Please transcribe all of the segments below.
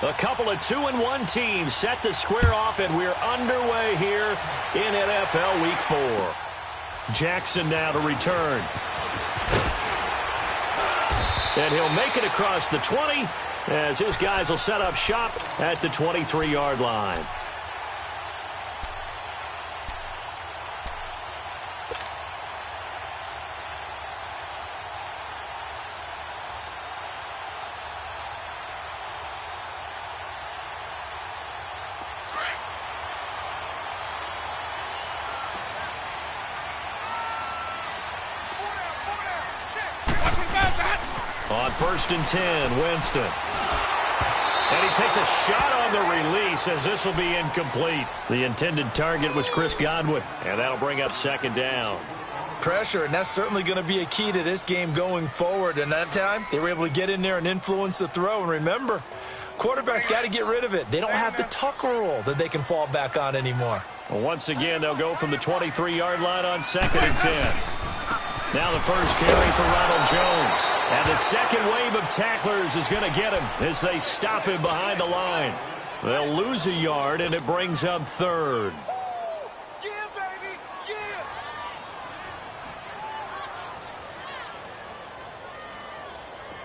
A couple of 2-1 teams set to square off, and we're underway here in NFL Week 4. Jackson now to return. And he'll make it across the 20 as his guys will set up shop at the 23-yard line. On 1st and 10, Winston. And he takes a shot on the release as this will be incomplete. The intended target was Chris Godwin, and that'll bring up 2nd down. Pressure, and that's certainly going to be a key to this game going forward. And that time, they were able to get in there and influence the throw. And remember, quarterbacks got to get rid of it. They don't have the tuck rule that they can fall back on anymore. Well, once again, they'll go from the 23-yard line on 2nd and 10. Now the first carry for Ronald Jones. And the second wave of tacklers is going to get him as they stop him behind the line. They'll lose a yard, and it brings up 3rd. Yeah, baby, yeah.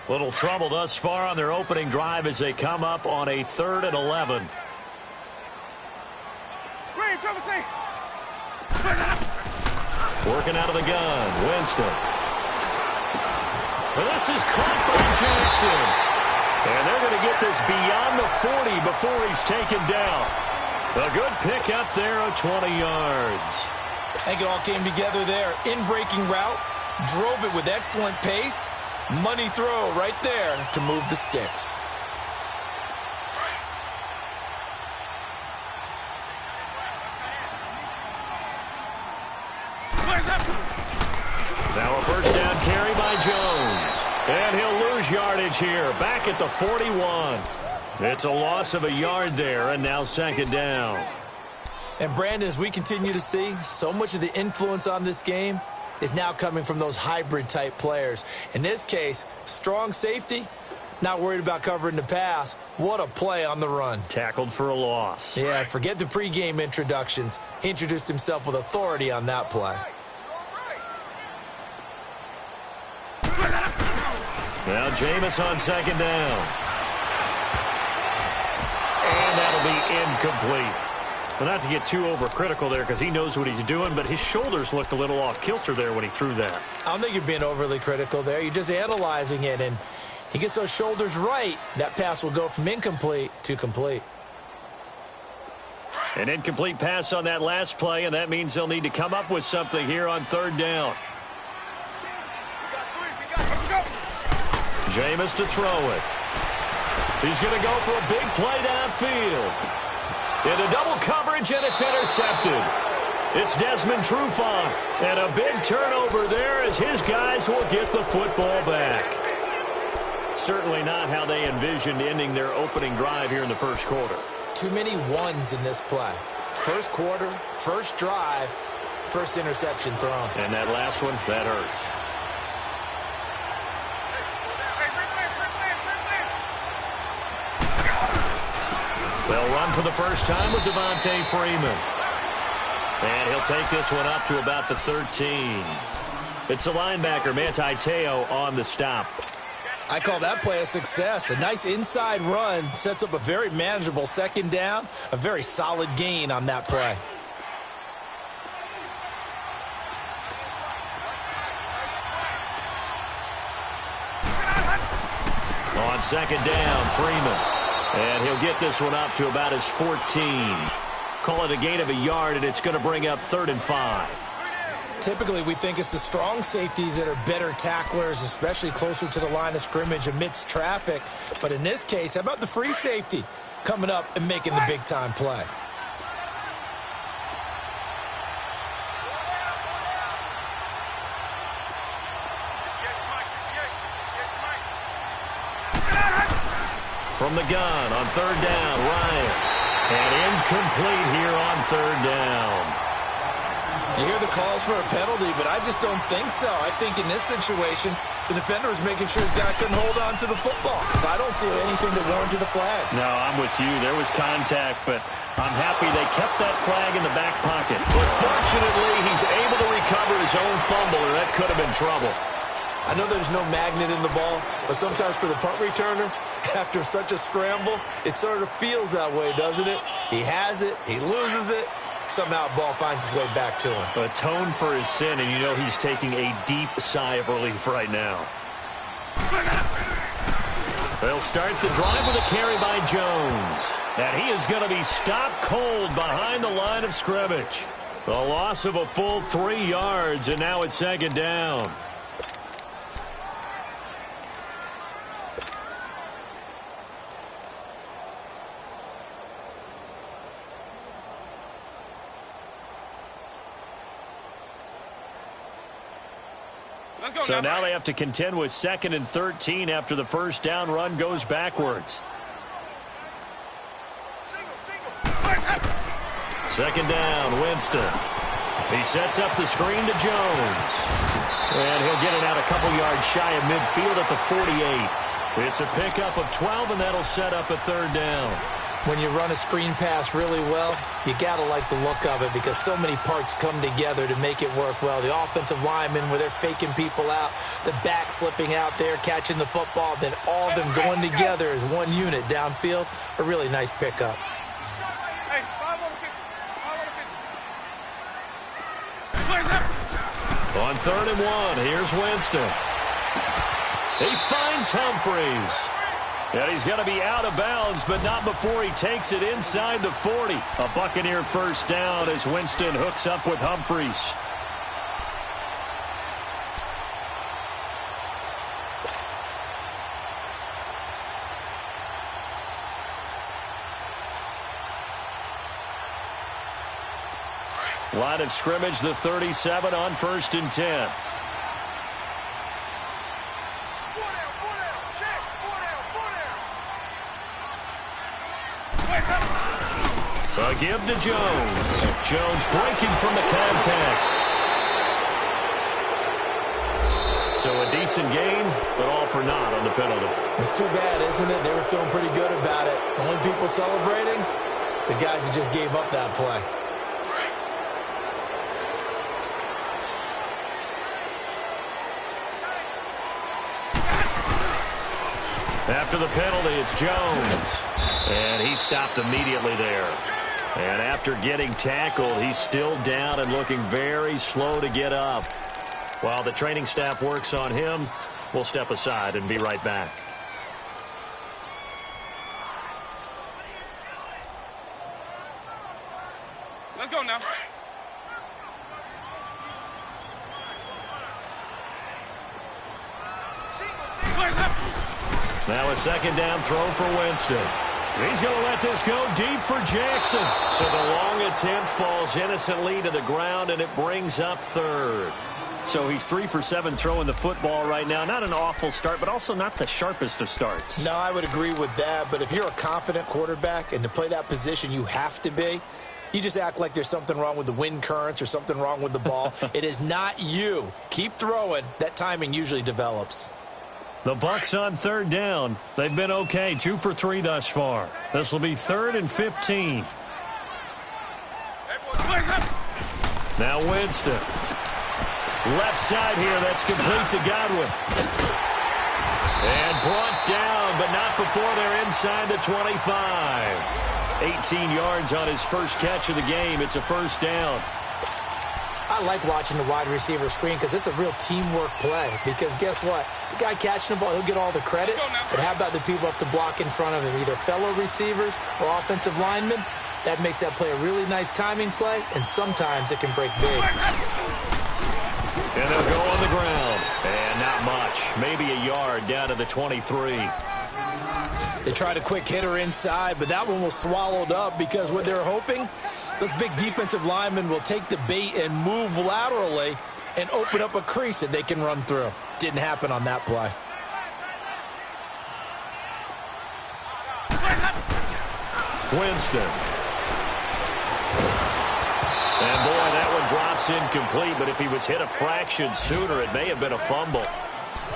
Little trouble thus far on their opening drive as they come up on a 3rd and 11. Green, trouble safe. Working out of the gun, Winston. And this is caught by Jackson. And they're going to get this beyond the 40 before he's taken down. A good pickup there of 20 yards. I think it all came together there. In-breaking route, drove it with excellent pace. Money throw right there to move the sticks. Now a first down carry by Jones. And he'll lose yardage here, back at the 41. It's a loss of a yard there, and now 2nd down. And Brandon, as we continue to see, so much of the influence on this game is now coming from those hybrid-type players. In this case, strong safety, not worried about covering the pass. What a play on the run. Tackled for a loss. Yeah, forget the pregame introductions. He introduced himself with authority on that play. Now Jameis on 2nd down. And that'll be incomplete. Well, not to get too overcritical there because he knows what he's doing, but his shoulders looked a little off kilter there when he threw that. I don't think you're being overly critical there. You're just analyzing it, and he gets those shoulders right. That pass will go from incomplete to complete. An incomplete pass on that last play, and that means they'll need to come up with something here on 3rd down. Jameis to throw it. He's going to go for a big play downfield. Into double coverage, and it's intercepted. It's Desmond Trufant. And a big turnover there as his guys will get the football back. Certainly not how they envisioned ending their opening drive here in the first quarter. Too many ones in this play. First quarter, first drive, first interception thrown. And that last one, that hurts. They'll run for the first time with Devontae Freeman. And he'll take this one up to about the 13. It's the linebacker, Manti Te'o, on the stop. I call that play a success. A nice inside run sets up a very manageable 2nd down. A very solid gain on that play. On 2nd down, Freeman. And he'll get this one up to about his 14. Call it a gain of a yard, and it's going to bring up 3rd and 5. Typically, we think it's the strong safeties that are better tacklers, especially closer to the line of scrimmage amidst traffic. But in this case, how about the free safety coming up and making the big-time play? From the gun on 3rd down, Ryan. And incomplete here on 3rd down. You hear the calls for a penalty, but I just don't think so. I think in this situation, the defender was making sure his guy couldn't hold on to the football. So I don't see anything that warranted a flag. No, I'm with you. There was contact, but I'm happy they kept that flag in the back pocket. But fortunately, he's able to recover his own fumble, or that could have been trouble. I know there's no magnet in the ball, but sometimes for the punt returner, after such a scramble, it sort of feels that way, doesn't it? He has it, he loses it. Somehow the ball finds its way back to him. Atone for his sin, and you know he's taking a deep sigh of relief right now. They'll start the drive with a carry by Jones. And he is going to be stopped cold behind the line of scrimmage. The loss of a full 3 yards, and now it's second down. So now they have to contend with 2nd and 13 after the first down run goes backwards. Second down, Winston. He sets up the screen to Jones. And he'll get it out a couple yards shy of midfield at the 48. It's a pickup of 12, and that'll set up a third down. When you run a screen pass really well, you got to like the look of it because so many parts come together to make it work well. The offensive linemen, where they're faking people out, the back slipping out there, catching the football, then all of them going together as one unit downfield. A really nice pickup. Hey, 5 on the 50. 5 on the 50. On 3rd and 1, here's Winston. He finds Humphries. And he's going to be out of bounds, but not before he takes it inside the 40. A Buccaneer first down as Winston hooks up with Humphries. Line of scrimmage, the 37 on 1st and 10. A give to Jones. Jones breaking from the contact. So a decent game, but all for naught on the penalty. It's too bad, isn't it? They were feeling pretty good about it. The only people celebrating, the guys who just gave up that play. After the penalty, it's Jones. And he stopped immediately there. And after getting tackled, he's still down and looking very slow to get up. While the training staff works on him, we'll step aside and be right back. Let's go now. Now a second down throw for Winston. He's going to let this go deep for Jackson. So the long attempt falls innocently to the ground, and it brings up 3rd. So he's 3 for 7 throwing the football right now. Not an awful start, but also not the sharpest of starts. No, I would agree with that. But if you're a confident quarterback and to play that position, you have to be. You just act like there's something wrong with the wind currents or something wrong with the ball. It is not you. Keep throwing. That timing usually develops. The Bucs on 3rd down. They've been okay, 2 for 3 thus far. This will be 3rd and 15. Now Winston. Left side here, that's complete to Godwin. And brought down, but not before they're inside the 25. 18 yards on his first catch of the game. It's a first down. I like watching the wide receiver screen because it's a real teamwork play. Because guess what? The guy catching the ball, he'll get all the credit. But how about the people have to block in front of him, either fellow receivers or offensive linemen? That makes that play a really nice timing play, and sometimes it can break big. And they'll go on the ground. And not much. Maybe a yard down to the 23. They tried a quick hitter inside, but that one was swallowed up because what they're hoping, those big defensive linemen will take the bait and move laterally and open up a crease that they can run through. Didn't happen on that play. Winston. And boy, that one drops It's incomplete, but if he was hit a fraction sooner, it may have been a fumble.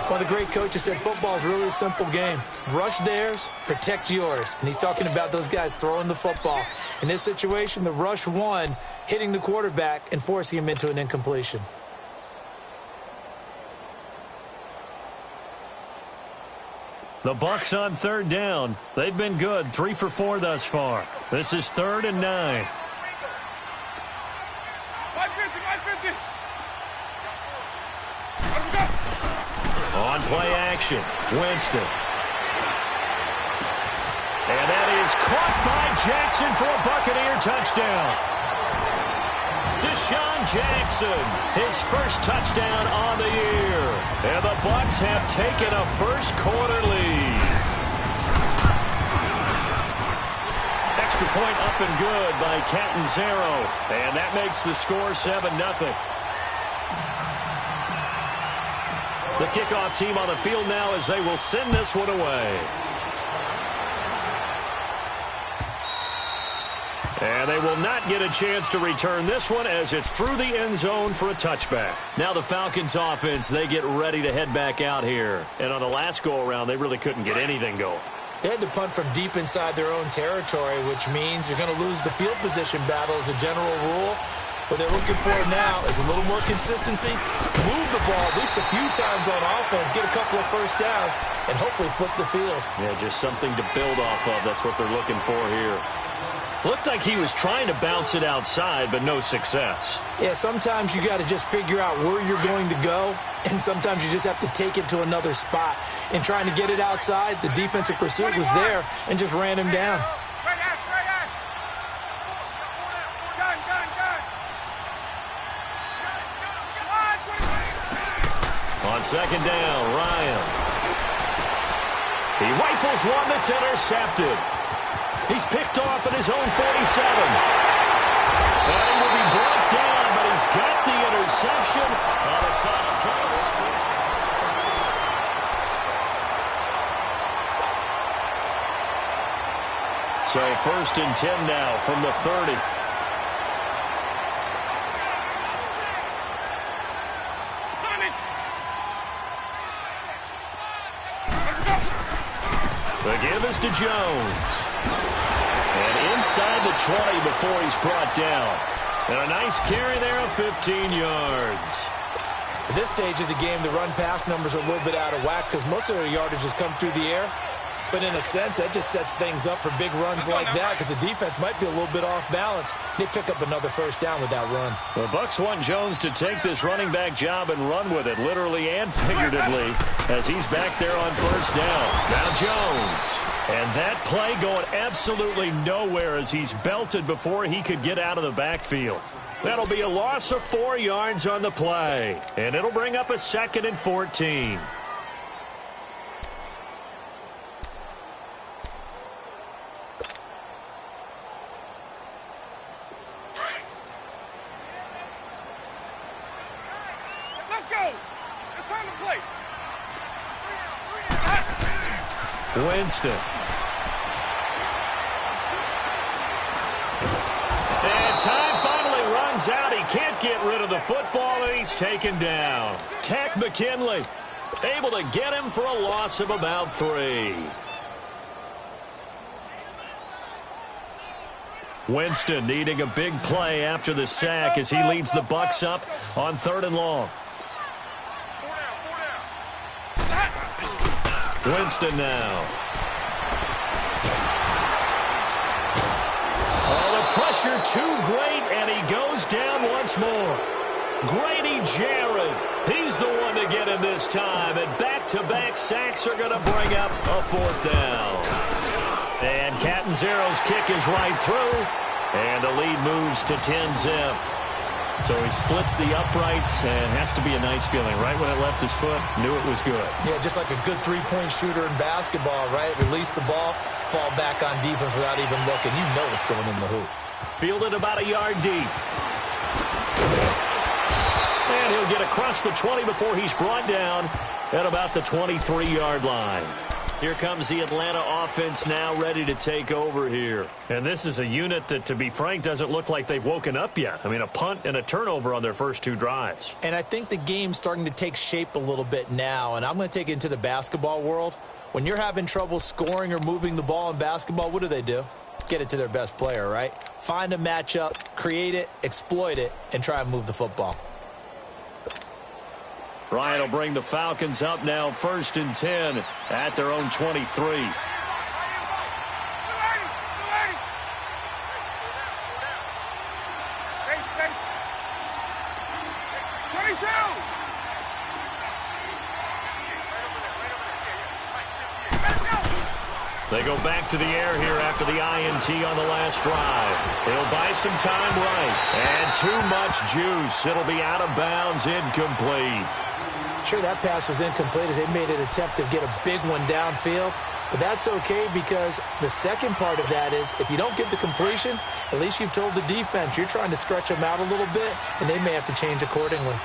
One of the great coaches said football is really a simple game. Rush theirs, protect yours. And he's talking about those guys throwing the football. In this situation, the rush won, hitting the quarterback and forcing him into an incompletion. The Bucs on third down. They've been good, 3 for 4 thus far. This is 3rd and 9. 550. On play action, Winston. And that is caught by Jackson for a Buccaneer touchdown. Deshaun Jackson, his first touchdown on the year. And the Bucs have taken a first-quarter lead. Extra point up and good by Catanzaro. And that makes the score 7-0. The kickoff team on the field now as they will send this one away. And they will not get a chance to return this one as it's through the end zone for a touchback. Now the Falcons offense, they get ready to head back out here. And on the last go-around, they really couldn't get anything going. They had to punt from deep inside their own territory, which means you're going to lose the field position battle as a general rule. What they're looking for now is a little more consistency, move the ball at least a few times on offense, get a couple of first downs, and hopefully flip the field. Yeah, just something to build off of. That's what they're looking for here. Looked like he was trying to bounce it outside, but no success. Yeah, sometimes you got to just figure out where you're going to go, and sometimes you just have to take it to another spot. In trying to get it outside, the defensive pursuit was there and just ran him down. On second down, Ryan. He rifles one that's intercepted. He's picked off at his own 47. And he will be brought down, but he's got the interception on the final play of this first. So 1st and 10 now from the 30. The give is to Jones. And inside the 20 before he's brought down. And a nice carry there of 15 yards. At this stage of the game, the run-pass numbers are a little bit out of whack because most of their yardage has come through the air. But in a sense, that just sets things up for big runs like that because the defense might be a little bit off balance. They pick up another first down with that run. The Bucs want Jones to take this running back job and run with it, literally and figuratively, as he's back there on first down. Now Jones. And that play going absolutely nowhere as he's belted before he could get out of the backfield. That'll be a loss of 4 yards on the play. And it'll bring up a 2nd and 14. Winston. And time finally runs out. He can't get rid of the football, and he's taken down. Tech McKinley able to get him for a loss of about 3. Winston needing a big play after the sack as he leads the Bucs up on 3rd and long. Winston now. Oh, the pressure too great, and he goes down once more. Grady Jarrett, he's the one to get him this time, and back-to-back sacks are going to bring up a 4th down. And Catanzaro's kick is right through, and the lead moves to 10-zip. So he splits the uprights, and has to be a nice feeling. Right when it left his foot, knew it was good. Yeah, just like a good three-point shooter in basketball, right? Release the ball, fall back on defense without even looking. You know it's going in the hoop. Fielded about a yard deep. And he'll get across the 20 before he's brought down at about the 23-yard line. Here comes the Atlanta offense now ready to take over here. And this is a unit that, to be frank, doesn't look like they've woken up yet. I mean, a punt and a turnover on their first 2 drives. And I think the game's starting to take shape a little bit now, and I'm going to take it into the basketball world. When you're having trouble scoring or moving the ball in basketball, what do? Get it to their best player, right? Find a matchup, create it, exploit it, and try and move the football. Ryan will bring the Falcons up now, 1st and 10 at their own 23. 22. They go back to the air here after the INT on the last drive. They'll buy some time right. And too much juice. It'll be out of bounds, incomplete. Sure, that pass was incomplete as they made an attempt to get a big one downfield. But that's okay because the second part of that is if you don't get the completion, at least you've told the defense you're trying to stretch them out a little bit, and they may have to change accordingly.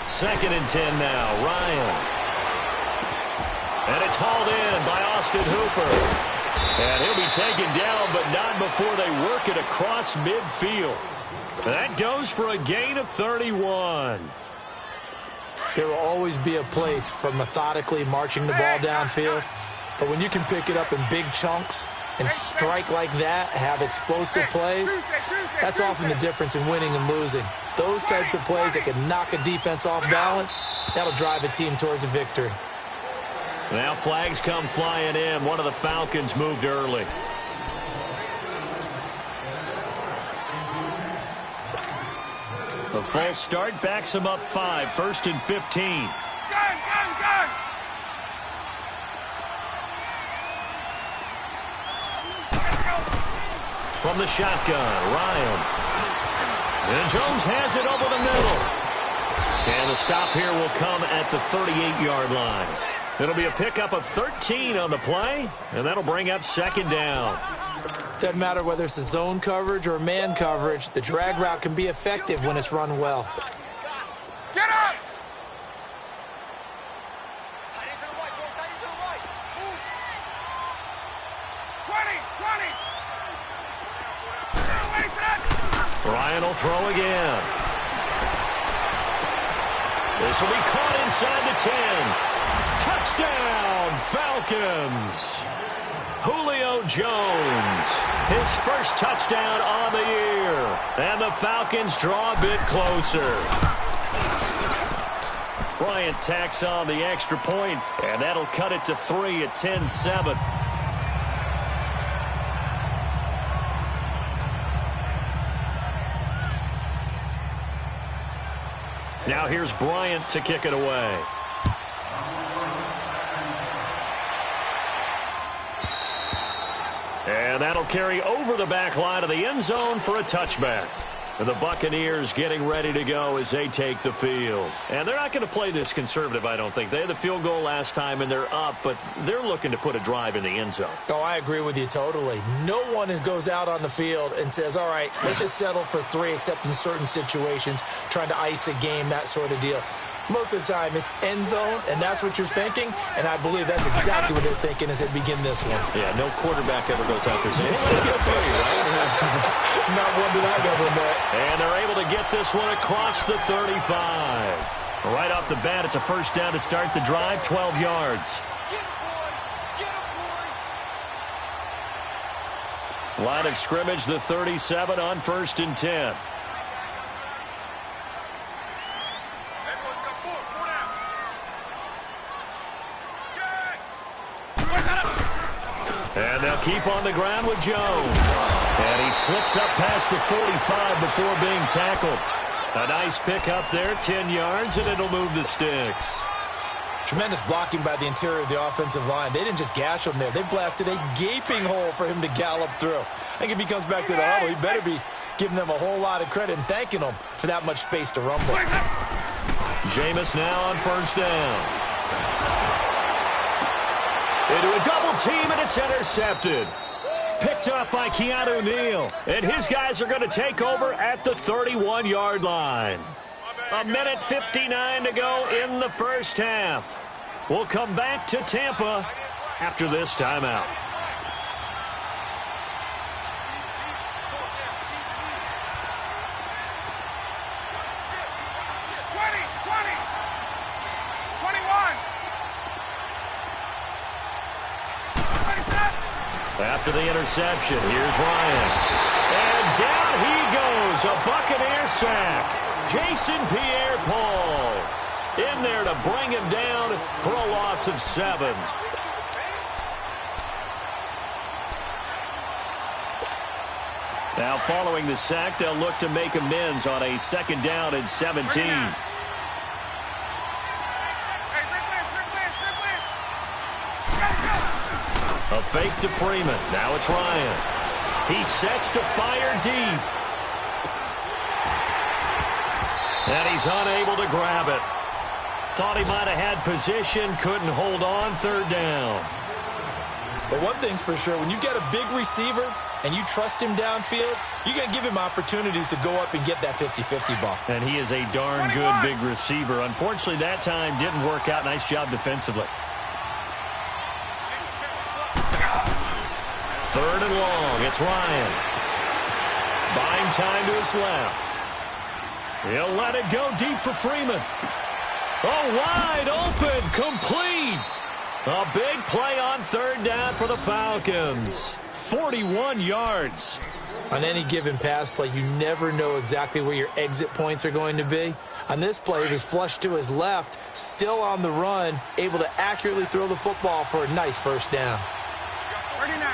Second and 10 now. Ryan. And it's hauled in by Austin Hooper. And he'll be taken down, but not before they work it across midfield. That goes for a gain of 31. There will always be a place for methodically marching the ball downfield. But when you can pick it up in big chunks and strike like that, have explosive plays, that's often the difference in winning and losing. Those types of plays that can knock a defense off balance, that'll drive a team towards a victory. Now flags come flying in. One of the Falcons moved early. The false start backs them up 5. 1st and 15. Gun! From the shotgun, Ryan. And Jones has it over the middle. And the stop here will come at the 38-yard line. It'll be a pickup of 13 on the play, and that'll bring up 2nd down. Doesn't matter whether it's a zone coverage or man coverage, the drag route can be effective when it's run well. Get up! Ryan will throw again. This will be caught inside the 10. Touchdown, Falcons. Julio Jones, his first touchdown on the year. And the Falcons draw a bit closer. Bryant tacks on the extra point, and that'll cut it to 3 at 10-7. Now here's Bryant to kick it away. And that'll carry over the back line of the end zone for a touchback. And the Buccaneers getting ready to go as they take the field. And they're not going to play this conservative, I don't think. They had the field goal last time, and they're up, but they're looking to put a drive in the end zone. Oh, I agree with you totally. No one goes out on the field and says, all right, let's just settle for 3, except in certain situations, trying to ice a game, that sort of deal. Most of the time, it's end zone, and that's what you're thinking, and I believe that's exactly what they're thinking as they begin this one. Yeah, no quarterback ever goes out there saying, hey, let's get 3, right? Not one that I've ever met. And they're able to get this one across the 35. Right off the bat, it's a first down to start the drive, 12 yards. Line of scrimmage, the 37 on 1st and 10. And they'll keep on the ground with Jones. And he slips up past the 45 before being tackled. A nice pick up there, 10 yards, and it'll move the sticks. Tremendous blocking by the interior of the offensive line. They didn't just gash him there. They blasted a gaping hole for him to gallop through. I think if he comes back to the huddle, he better be giving them a whole lot of credit and thanking them for that much space to rumble. Jameis now on first down. Into a double team, and it's intercepted. Picked up by Keanu Neal. And his guys are going to take over at the 31-yard line. 1:59 to go in the first half. We'll come back to Tampa after this timeout. After the interception, here's Ryan. And down he goes, a Buccaneer sack. Jason Pierre-Paul in there to bring him down for a loss of 7. Now following the sack, they'll look to make amends on a 2nd down and 17. A fake to Freeman. Now it's Ryan. He sets to fire deep. And he's unable to grab it. Thought he might have had position, couldn't hold on, 3rd down. But one thing's for sure, when you get a big receiver and you trust him downfield, you're going to give him opportunities to go up and get that 50-50 ball. And he is a darn good big receiver. Unfortunately, that time didn't work out. Nice job defensively. 3rd and long. It's Ryan. Buying time to his left. He'll let it go deep for Freeman. Oh, wide open. Complete. A big play on 3rd down for the Falcons. 41 yards. On any given pass play, you never know exactly where your exit points are going to be. On this play, it was flushed to his left, still on the run, able to accurately throw the football for a nice 1st down. 39.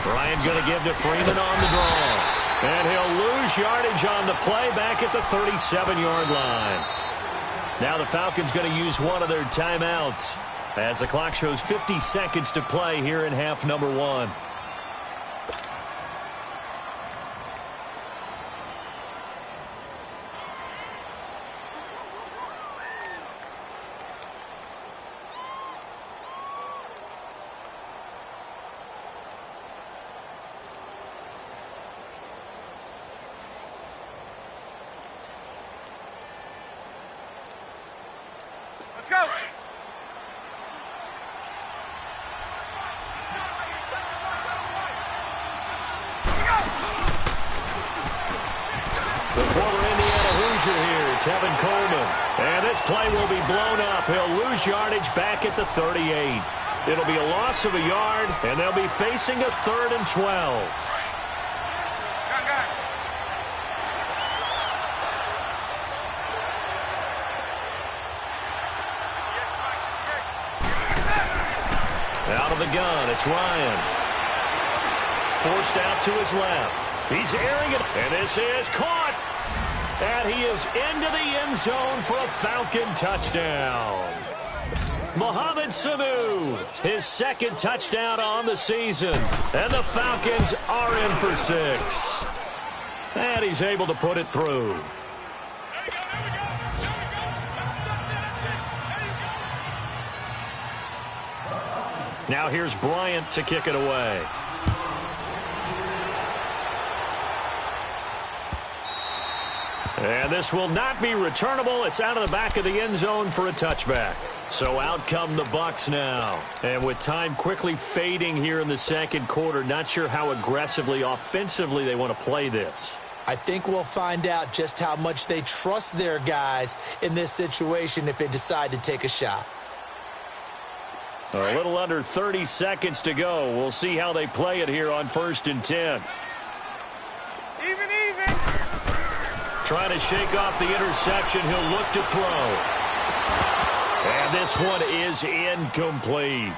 Bryant going to give to Freeman on the draw. And he'll lose yardage on the play back at the 37-yard line. Now the Falcons going to use one of their timeouts as the clock shows 50 seconds to play here in half number 1. Let's go. The former Indiana Hoosier here, Tevin Coleman. And this play will be blown up. He'll lose yardage back at the 38. It'll be a loss of a yard, and they'll be facing a 3rd and 12. Out of the gun, it's Ryan. Forced out to his left. He's airing it, and this is caught. And he is into the end zone for a Falcon touchdown. Mohamed Sanu, his 2nd touchdown on the season. And the Falcons are in for 6. And he's able to put it through. Now here's Bryant to kick it away. And this will not be returnable. It's out of the back of the end zone for a touchback. So out come the Bucs now. And with time quickly fading here in the 2nd quarter, not sure how aggressively, offensively they want to play this. I think we'll find out just how much they trust their guys in this situation if they decide to take a shot. A little under 30 seconds to go. We'll see how they play it here on 1st and 10. Even. Trying to shake off the interception. He'll look to throw. And this one is incomplete.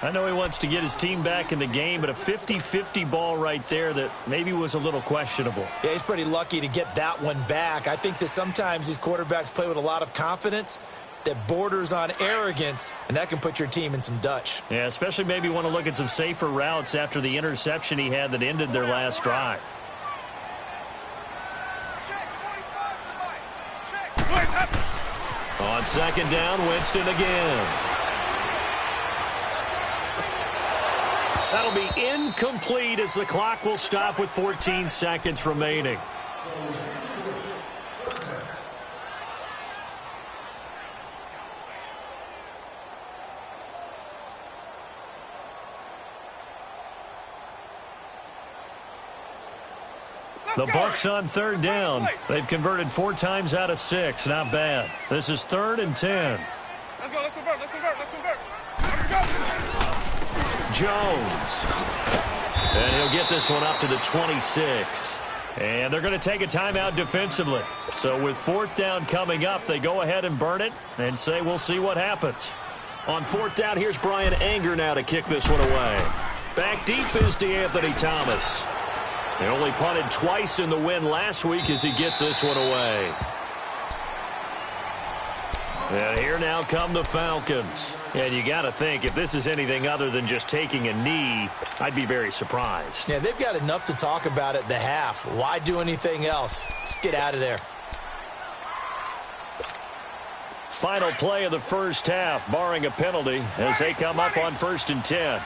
I know he wants to get his team back in the game, but a 50-50 ball right there that maybe was a little questionable. Yeah, he's pretty lucky to get that one back. I think that sometimes these quarterbacks play with a lot of confidence that borders on arrogance, and that can put your team in some Dutch. Yeah, especially maybe want to look at some safer routes after the interception he had that ended their last drive. On 2nd down, Winston again. That'll be incomplete as the clock will stop with 14 seconds remaining. The Bucs on third down. They've converted 4 times out of 6. Not bad. This is 3rd and 10. Let's go, let's convert, let's convert, let's convert. Jones. And he'll get this one up to the 26. And they're going to take a timeout defensively. So with 4th down coming up, they go ahead and burn it and say we'll see what happens. On 4th down, here's Brian Anger now to kick this one away. Back deep is DeAnthony Thomas. They only punted twice in the win last week as he gets this one away. And here now come the Falcons. And you got to think, if this is anything other than just taking a knee, I'd be very surprised. Yeah, they've got enough to talk about at the half. Why do anything else? Just get out of there. Final play of the first half, barring a penalty, as they come up on 1st and 10.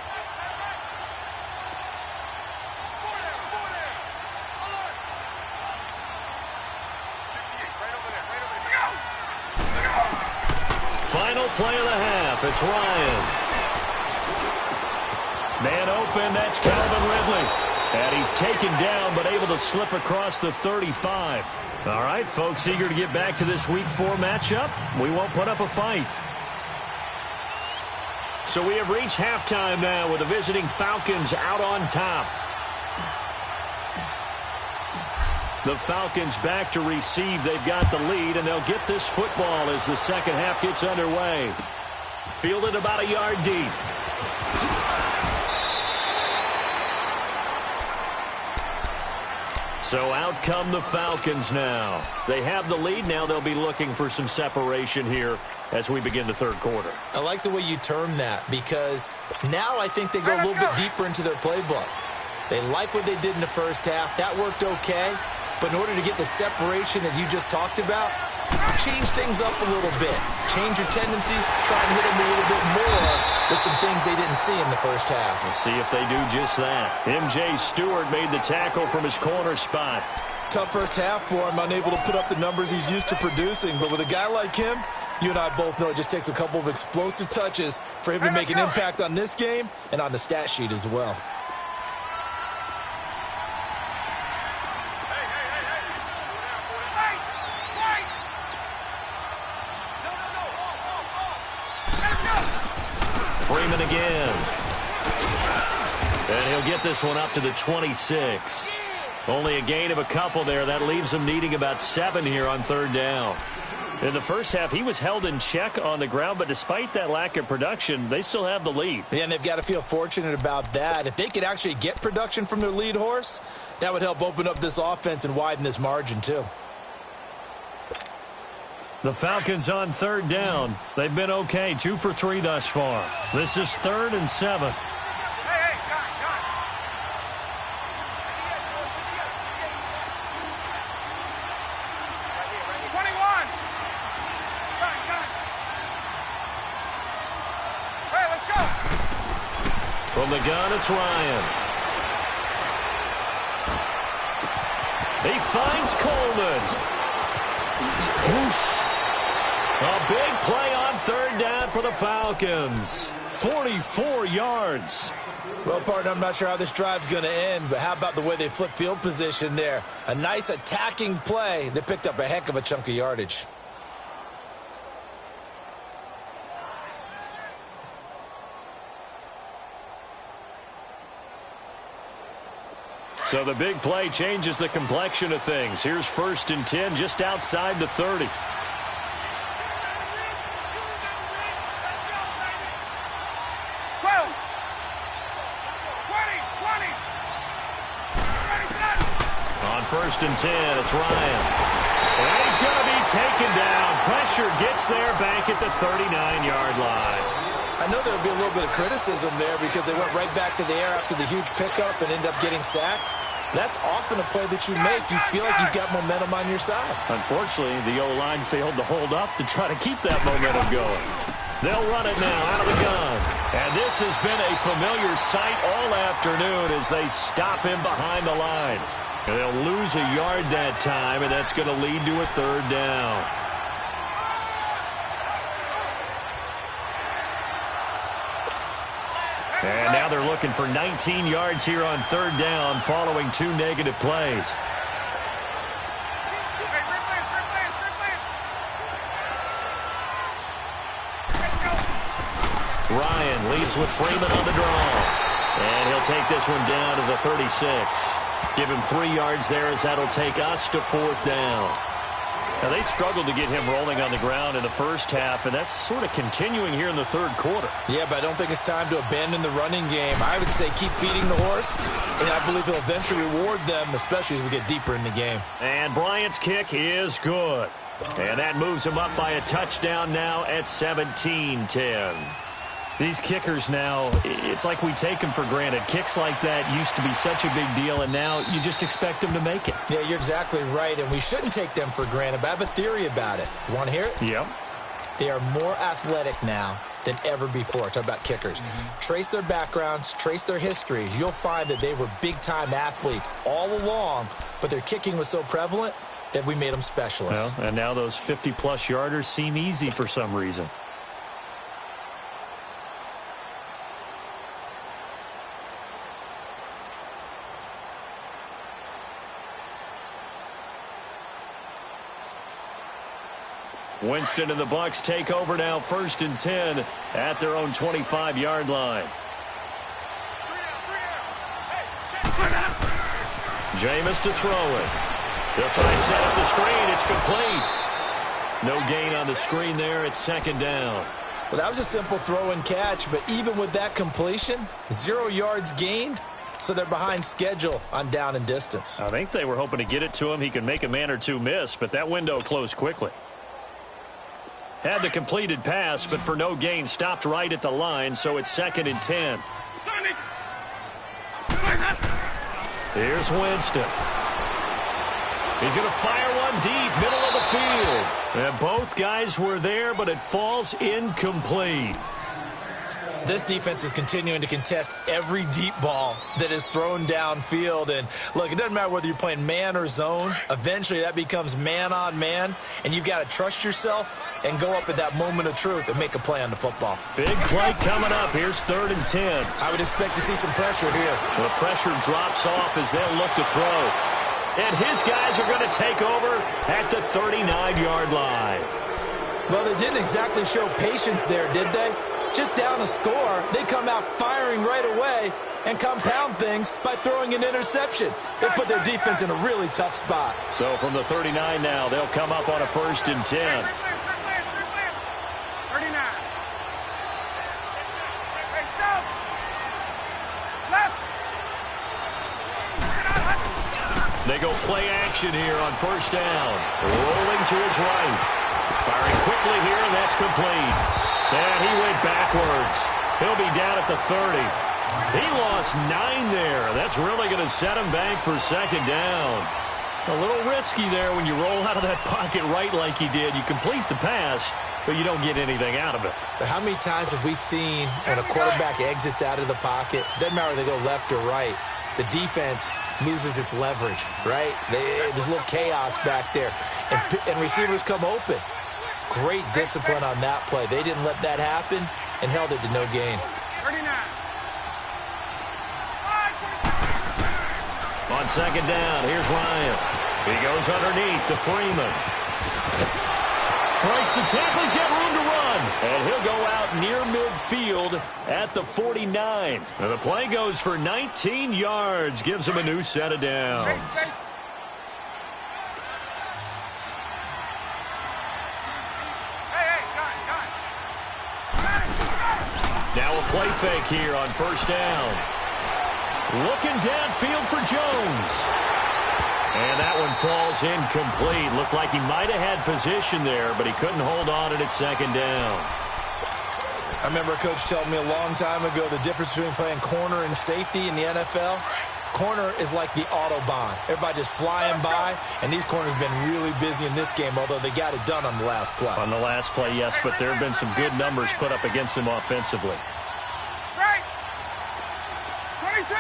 Final play of the half. It's Ryan. Man open. That's Calvin Ridley. And he's taken down but able to slip across the 35. All right, folks, eager to get back to this Week 4 matchup. We won't put up a fight. So we have reached halftime now with the visiting Falcons out on top. The Falcons back to receive. They've got the lead, and they'll get this football as the second half gets underway. Fielded about a yard deep. So out come the Falcons now. They have the lead. Now they'll be looking for some separation here as we begin the third quarter. I like the way you term that because now I think they go a little bit deeper into their playbook. They like what they did in the first half. That worked okay. But in order to get the separation that you just talked about, change things up a little bit. Change your tendencies. Try and hit them a little bit more with some things they didn't see in the first half. Let's see if they do just that. M.J. Stewart made the tackle from his corner spot. Tough first half for him, unable to put up the numbers he's used to producing. But with a guy like him, you and I both know it just takes a couple of explosive touches for him to make an impact on this game and on the stat sheet as well. Freeman again. And he'll get this one up to the 26. Only a gain of a couple there. That leaves them needing about 7 here on 3rd down. In the first half, he was held in check on the ground, but despite that lack of production, they still have the lead. Yeah, and they've got to feel fortunate about that. If they could actually get production from their lead horse, that would help open up this offense and widen this margin too. The Falcons on 3rd down. They've been okay, 2 for 3 thus far. This is 3rd and 7. Hey, guys. 21. Hey, let's go. From the gun, it's Ryan. He finds Coleman. Whoosh. A big play on 3rd down for the Falcons. 44 yards. Well, partner, I'm not sure how this drive's going to end, but how about the way they flip field position there? A nice attacking play. They picked up a heck of a chunk of yardage. So the big play changes the complexion of things. Here's 1st and 10 just outside the 30. On 1st and 10, it's Ryan. And he's going to be taken down. Pressure gets there back at the 39-yard line. I know there would be a little bit of criticism there because they went right back to the air after the huge pickup and ended up getting sacked. That's often a play that you make. You feel like you've got momentum on your side. Unfortunately, the O-line failed to hold up to try to keep that momentum going. They'll run it now out of the gun. And this has been a familiar sight all afternoon as they stop him behind the line. And they'll lose a yard that time, and that's going to lead to a third down. And now they're looking for 19 yards here on third down following 2 negative plays. Ryan leads with Freeman on the draw. And he'll take this one down to the 36. Give him 3 yards there as that'll take us to fourth down. Now, they struggled to get him rolling on the ground in the first half, and that's sort of continuing here in the third quarter. Yeah, but I don't think it's time to abandon the running game. I would say keep feeding the horse, and I believe he'll eventually reward them, especially as we get deeper in the game. And Bryant's kick is good. And that moves him up by a touchdown now at 17-10. These kickers now, it's like we take them for granted. Kicks like that used to be such a big deal, and now you just expect them to make it. Yeah, you're exactly right, and we shouldn't take them for granted, but I have a theory about it. You want to hear it? Yep. They are more athletic now than ever before. Talk about kickers. Trace their backgrounds, trace their histories. You'll find that they were big-time athletes all along, but their kicking was so prevalent that we made them specialists. Well, and now those 50-plus yarders seem easy for some reason. Winston and the Bucs take over now, 1st and 10 at their own 25-yard line. Jameis to throw it. They'll try and set up the screen. It's complete. No gain on the screen there. It's 2nd down. Well, that was a simple throw and catch, but even with that completion, 0 yards gained, so they're behind schedule on down and distance. I think they were hoping to get it to him. He could make a man or two miss, but that window closed quickly. Had the completed pass, but for no gain, stopped right at the line, so it's 2nd and 10. Here's Winston. He's going to fire one deep, middle of the field. And both guys were there, but it falls incomplete. This defense is continuing to contest every deep ball that is thrown downfield. And, look, it doesn't matter whether you're playing man or zone. Eventually, that becomes man-on-man, and you've got to trust yourself and go up at that moment of truth and make a play on the football. Big play coming up. Here's 3rd and 10. I would expect to see some pressure here. The pressure drops off as they'll look to throw. And his guys are going to take over at the 39-yard line. Well, they didn't exactly show patience there, did they? Just down a score, they come out firing right away and compound things by throwing an interception. They put their defense in a really tough spot. So from the 39 now, they'll come up on a 1st and 10. 39. Hey, south. Left. They go play action here on 1st down. Rolling to his right. Firing quickly here, and that's complete. And he went backwards. He'll be down at the 30. He lost 9 there. That's really going to set him back for 2nd down. A little risky there when you roll out of that pocket right like he did. You complete the pass, but you don't get anything out of it. But how many times have we seen when a quarterback exits out of the pocket, doesn't matter whether they go left or right, the defense loses its leverage, right? There's a little chaos back there, and receivers come open. Great discipline on that play. They didn't let that happen and held it to no gain. 39. On 2nd down, here's Ryan. He goes underneath to Freeman. Breaks the tackle. He's got room to run. And he'll go out near midfield at the 49. And the play goes for 19 yards. Gives him a new set of downs. Now a play fake here on 1st down. Looking downfield for Jones. And that one falls incomplete. Looked like he might have had position there, but he couldn't hold on it at 2nd down. I remember a coach telling me a long time ago the difference between playing corner and safety in the NFL. corner is like the Autobahn. Everybody just flying by, and these corners have been really busy in this game, although they got it done on the last play. On the last play, yes, but there have been some good numbers put up against him offensively. Right. 22.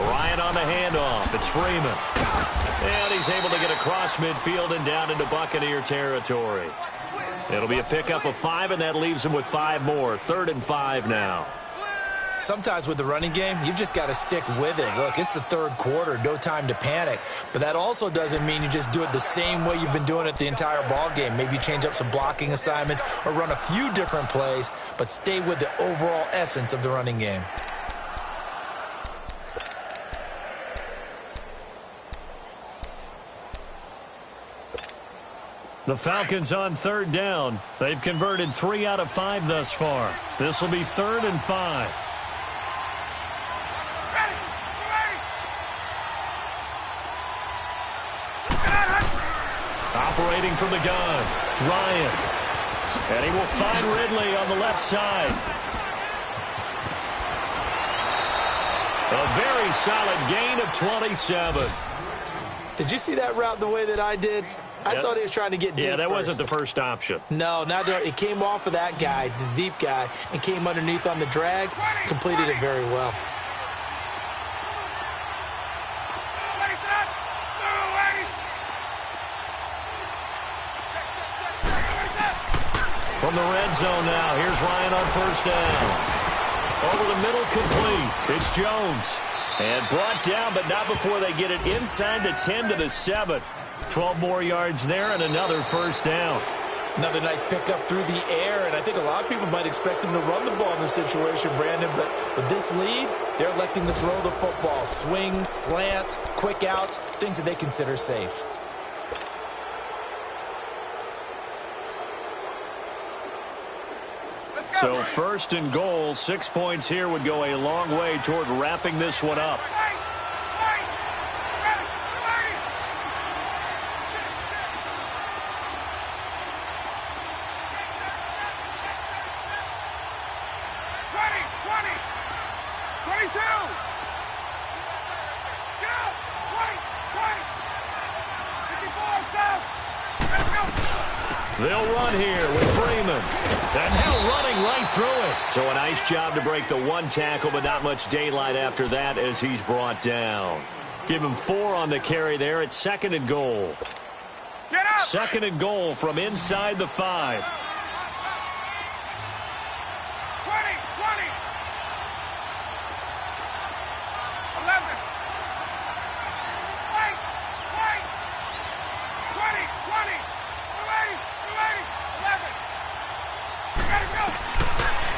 Ryan on the handoff. It's Freeman. And he's able to get across midfield and down into Buccaneer territory. It'll be a pickup of 5, and that leaves him with 5 more. 3rd and 5 now. Sometimes with the running game, you've just got to stick with it. Look, it's the 3rd quarter, no time to panic. But that also doesn't mean you just do it the same way you've been doing it the entire ball game. Maybe change up some blocking assignments or run a few different plays, but stay with the overall essence of the running game. The Falcons on 3rd down. They've converted 3 out of 5 thus far. This will be 3rd and 5. Operating from the gun, Ryan. And he will find Ridley on the left side. A very solid gain of 27. Did you see that route the way that I did? I thought he was trying to get deep. Yeah, that first. wasn't the first option. No, it came off of that guy, the deep guy, and came underneath on the drag. Completed it very well. From the red zone now, here's Ryan on 1st down. Over the middle, complete. It's Jones. And brought down, but not before they get it inside the 10 to the 7. 12 more yards there and another 1st down. Another nice pickup through the air, and I think a lot of people might expect him to run the ball in this situation, Brandon, but with this lead, they're electing to throw the football. Swings, slants, quick outs, things that they consider safe. So 1st and goal, 6 points here would go a long way toward wrapping this one up. They'll run here with Freeman. And now running right through it. So a nice job to break the 1 tackle, but not much daylight after that as he's brought down. Give him 4 on the carry there at 2nd and goal. 2nd and goal from inside the 5. 20.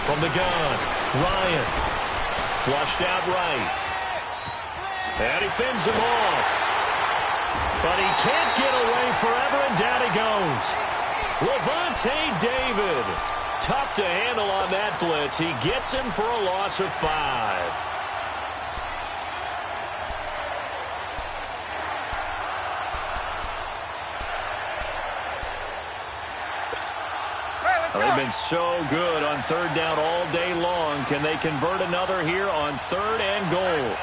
From the gun, Ryan. Flushed out right. And he fins him off. But he can't get away forever, and down he goes. Levante David. Tough to handle on that blitz. He gets him for a loss of 5. They've been so good on 3rd down all day long. Can they convert another here on 3rd and goal?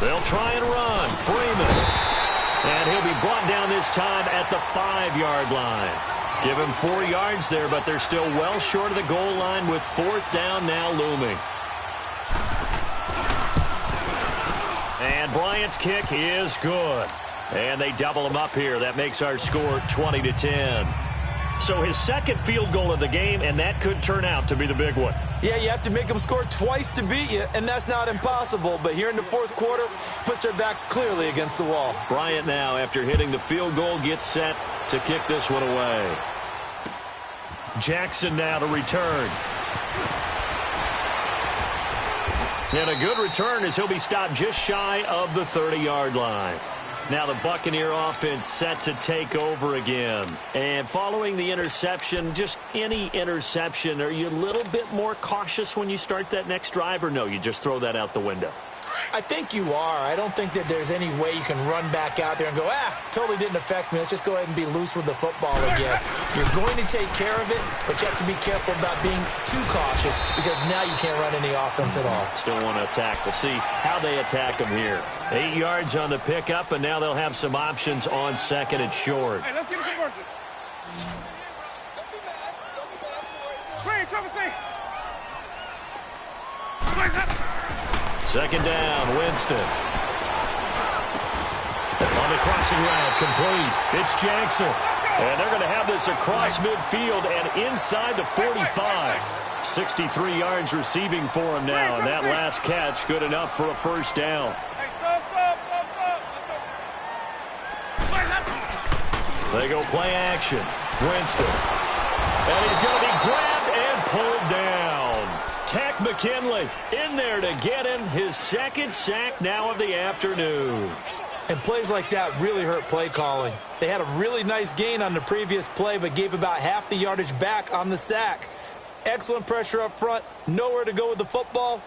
They'll try and run. Freeman. And he'll be brought down this time at the 5-yard line. Give him 4 yards there, but they're still well short of the goal line with 4th down now looming. And Bryant's kick is good. And they double him up here. That makes our score 20-10. So his 2nd field goal of the game, and that could turn out to be the big one. Yeah, you have to make them score twice to beat you, and that's not impossible. But here in the 4th quarter, puts their backs clearly against the wall. Bryant now, after hitting the field goal, gets set to kick this one away. Jackson now to return. And a good return as he'll be stopped just shy of the 30-yard line. Now the Buccaneer offense set to take over again. And following the interception, just any interception, are you a little bit more cautious when you start that next drive, or no, you just throw that out the window? I think you are. I don't think that there's any way you can run back out there and go, totally didn't affect me. Let's just go ahead and be loose with the football again. You're going to take care of it, but you have to be careful about being too cautious because now you can't run any offense at all. Still want to attack. We'll see how they attack them here. 8 yards on the pickup, and now they'll have some options on second and short. Hey, let's get it converted. Wait, Trevor, say. Second down, Winston. On the crossing route, complete. It's Jackson. And they're going to have this across midfield and inside the 45. 63 yards receiving for him now, and that last catch good enough for a first down. They go play action. Winston. And he's going to be grabbed and pulled down. Tack McKinley in there to get him his second sack now of the afternoon. And plays like that really hurt play calling. They had a really nice gain on the previous play, but gave about half the yardage back on the sack. Excellent pressure up front. Nowhere to go with the football.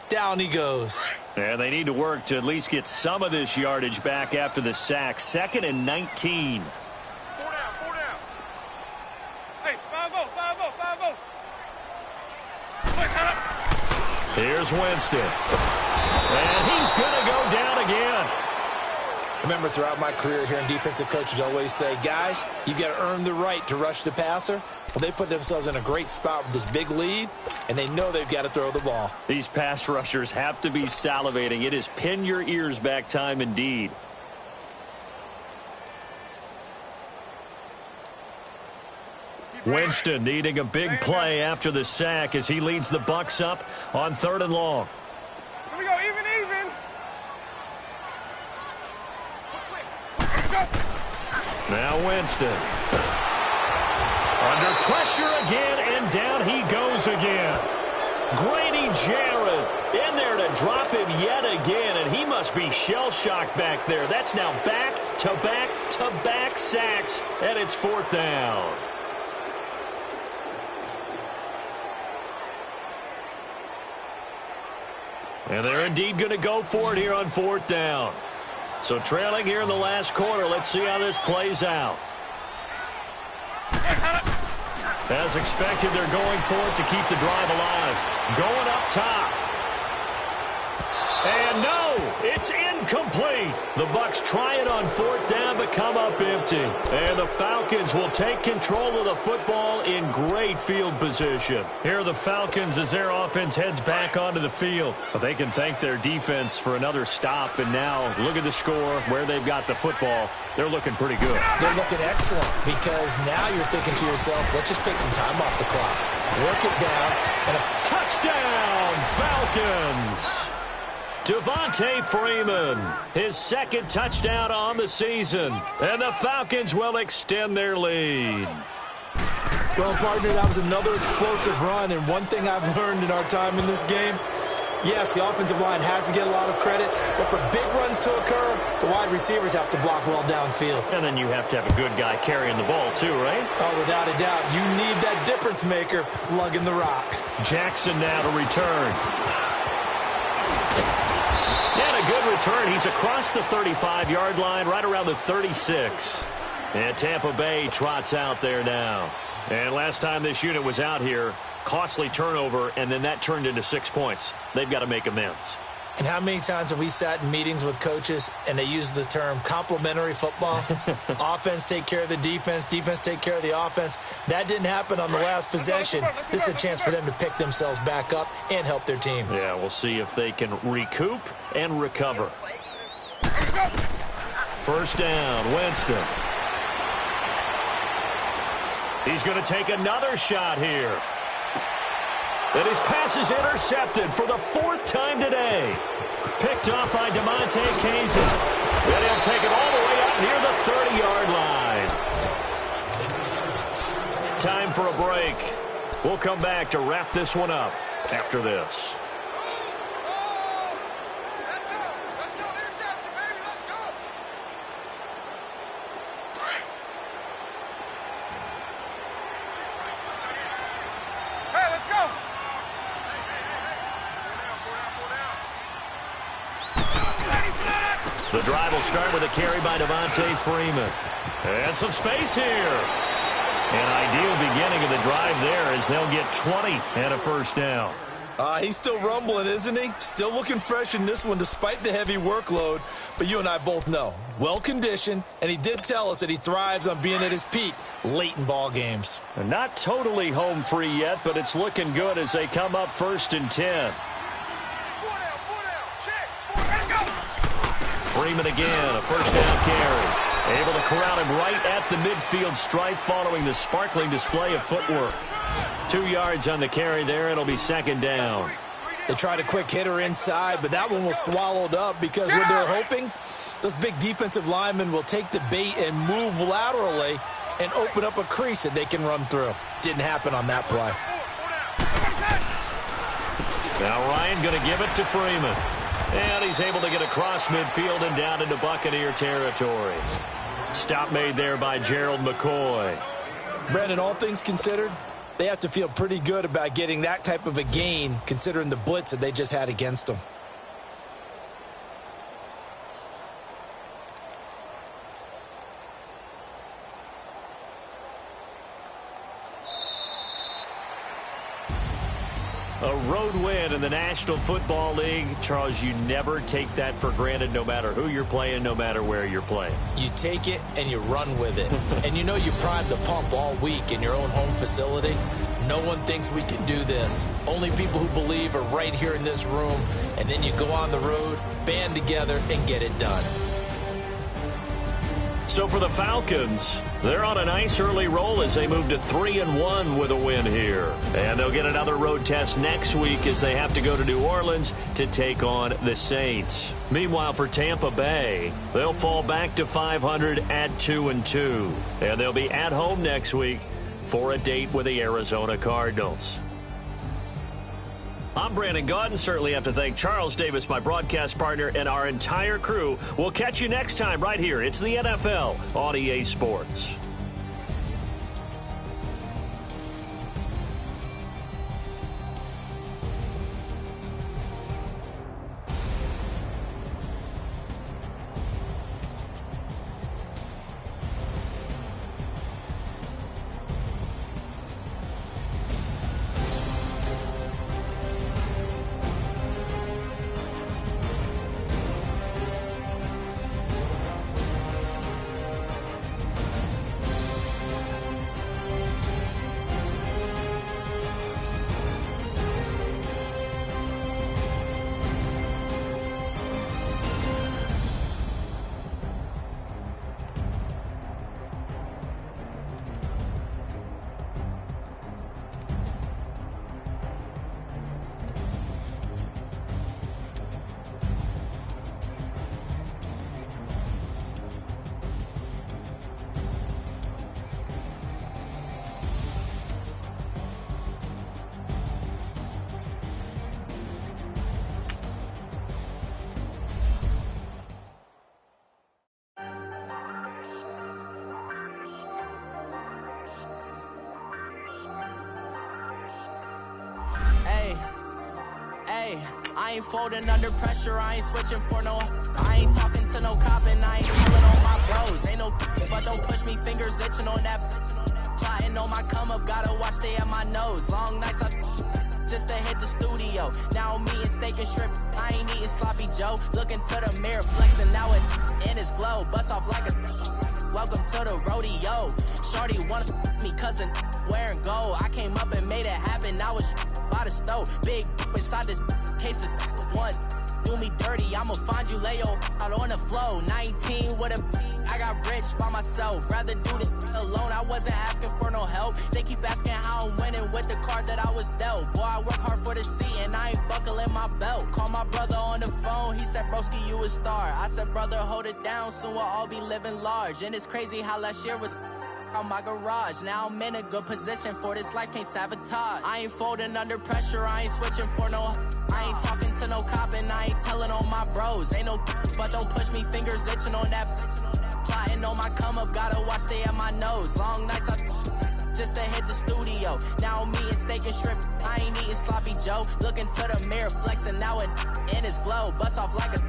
Down he goes. And they need to work to at least get some of this yardage back after the sack. 2nd and 19. 4 down. Hey, 5-0. Here's Winston. And he's going to go down again. Remember, throughout my career here in defensive coaches always say, guys, you got to earn the right to rush the passer. Well, they put themselves in a great spot with this big lead, and they know they've got to throw the ball. These pass rushers have to be salivating. It is pin your ears back time indeed. Winston needing a big play after the sack as he leads the Bucs up on 3rd and long. Here we go, even. Now Winston. Under pressure again, and down he goes again. Grady Jarrett in there to drop him yet again, and he must be shell-shocked back there. That's now back-to-back-to-back sacks, and it's 4th down. And they're indeed going to go for it here on 4th down. So trailing here in the last quarter. Let's see how this plays out. As expected, they're going for it to keep the drive alive. Going up top. And no, it's incomplete. The Bucs try it on 4th down, but come up empty. And the Falcons will take control of the football in great field position. Here are the Falcons as their offense heads back onto the field. But they can thank their defense for another stop. And now look at the score, where they've got the football. They're looking pretty good. They're looking excellent because now you're thinking to yourself, let's just take some time off the clock. Work it down. And a touchdown, Falcons! Devontae Freeman, his 2nd touchdown on the season. And the Falcons will extend their lead. Well, partner, that was another explosive run. And one thing I've learned in our time in this game, yes, the offensive line has to get a lot of credit, but for big runs to occur, the wide receivers have to block well downfield. And then you have to have a good guy carrying the ball too, right? Oh, without a doubt. You need that difference maker lugging the rock. Jackson now to return. And a good return. He's across the 35-yard line, right around the 36. And Tampa Bay trots out there now. And last time this unit was out here, costly turnover, and then that turned into 6 points. They've got to make amends. And how many times have we sat in meetings with coaches and they use the term complementary football? Offense take care of the defense, defense take care of the offense. That didn't happen on the last possession. This is a chance for them to pick themselves back up and help their team. Yeah, we'll see if they can recoup and recover. First down, Winston. He's going to take another shot here. And his pass is intercepted for the 4th time today. Picked off by DeMonte Kazin. And he'll take it all the way up near the 30-yard line. Time for a break. We'll come back to wrap this one up after this. The drive will start with a carry by Devontae Freeman. And some space here. An ideal beginning of the drive there as they'll get 20 and a first down. He's still rumbling, isn't he? Still looking fresh in this one despite the heavy workload. But you and I both know, well-conditioned, and he did tell us that he thrives on being at his peak late in ball games. Not totally home free yet, but it's looking good as they come up 1st and 10. Freeman again, a first down carry. Able to corral him right at the midfield stripe following the sparkling display of footwork. 2 yards on the carry there. It'll be 2nd down. They tried a quick hitter inside, but that one was swallowed up because what they're hoping, those big defensive linemen will take the bait and move laterally and open up a crease that they can run through. Didn't happen on that play. Now Ryan going to give it to Freeman. And he's able to get across midfield and down into Buccaneer territory. Stop made there by Gerald McCoy. Brandon, all things considered, they have to feel pretty good about getting that type of a gain considering the blitz that they just had against them. A road win in the National Football League. Charles, you never take that for granted no matter who you're playing, no matter where you're playing. You take it and you run with it. And you know you primed the pump all week in your own home facility. No one thinks we can do this. Only people who believe are right here in this room. And then you go on the road, band together, and get it done. So for the Falcons, they're on a nice early roll as they move to 3-1 with a win here. And they'll get another road test next week as they have to go to New Orleans to take on the Saints. Meanwhile, for Tampa Bay, they'll fall back to 500 at 2-2. And they'll be at home next week for a date with the Arizona Cardinals. I'm Brandon Gaudin. Certainly have to thank Charles Davis, my broadcast partner, and our entire crew. We'll catch you next time right here. It's the NFL on EA Sports. I ain't folding under pressure, I ain't switching for no. I ain't talking to no cop and I ain't calling on my bros. Ain't no but don't push me, fingers itching on that. Plotting on my come up, gotta watch stay at my nose. Long nights I just to hit the studio. Now I'm eating steak and shrimp, I ain't eating sloppy Joe. Looking to the mirror, flexing now it in his glow. Bust off like a welcome to the rodeo. Shorty wanna me cousin wearing gold. I came up and made it happen, I was by the stove. Big inside this case is once. Do me dirty, I'ma find you, lay your out on the flow. 19 with a I got rich by myself. Rather do this alone, I wasn't asking for no help. They keep asking how I'm winning with the card that I was dealt. Boy, I work hard for the seat and I ain't buckling my belt. Call my brother on the phone, he said, broski, you a star. I said, brother, hold it down, soon we'll all be living large. And it's crazy how last year was on my garage. Now I'm in a good position for this life, can't sabotage. I ain't folding under pressure, I ain't switching for no. I ain't talking to no cop and I ain't telling on my bros. Ain't no but don't push me, fingers itching on that. Plotting on my come up, gotta watch stay at my nose. Long nights I just to hit the studio. Now I'm eating steak and shrimp, I ain't eating sloppy Joe. Looking to the mirror, flexing now and in his glow. Bust off like a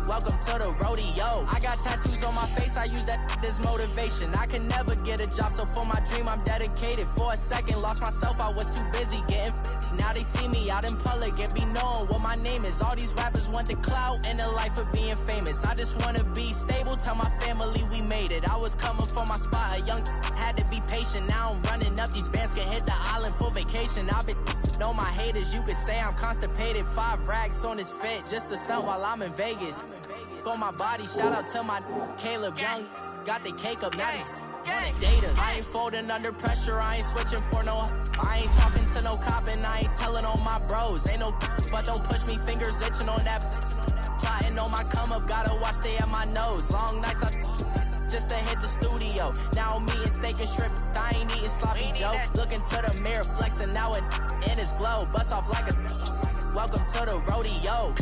welcome to the rodeo. I got tattoos on my face, I use that as motivation. I can never get a job, so for my dream I'm dedicated. For a second, lost myself, I was too busy getting now they see me out in public and be knowing what my name is. All these rappers want the clout and the life of being famous. I just wanna be stable, tell my family we made it. I was coming for my spot, a young had to be patient. Now I'm running up, these bands can hit the island for vacation. I've been know my haters, you could say I'm constipated. 5 racks on his fit, just to stunt while I'm in Vegas. For my body, shout out to my Caleb Young. Got the cake up, now these wanna data. I ain't folding under pressure, I ain't switching for no. I ain't talking to no cop and I ain't telling on my bros. Ain't no but don't push me, fingers itching on that. Plotting on my come up, gotta watch stay at my nose. Long nights just to hit the studio. Now I'm eating steak and shrimp, I ain't eating sloppy Joe. Looking to the mirror, flexing now and in his glow. Bust off like a welcome to the rodeo.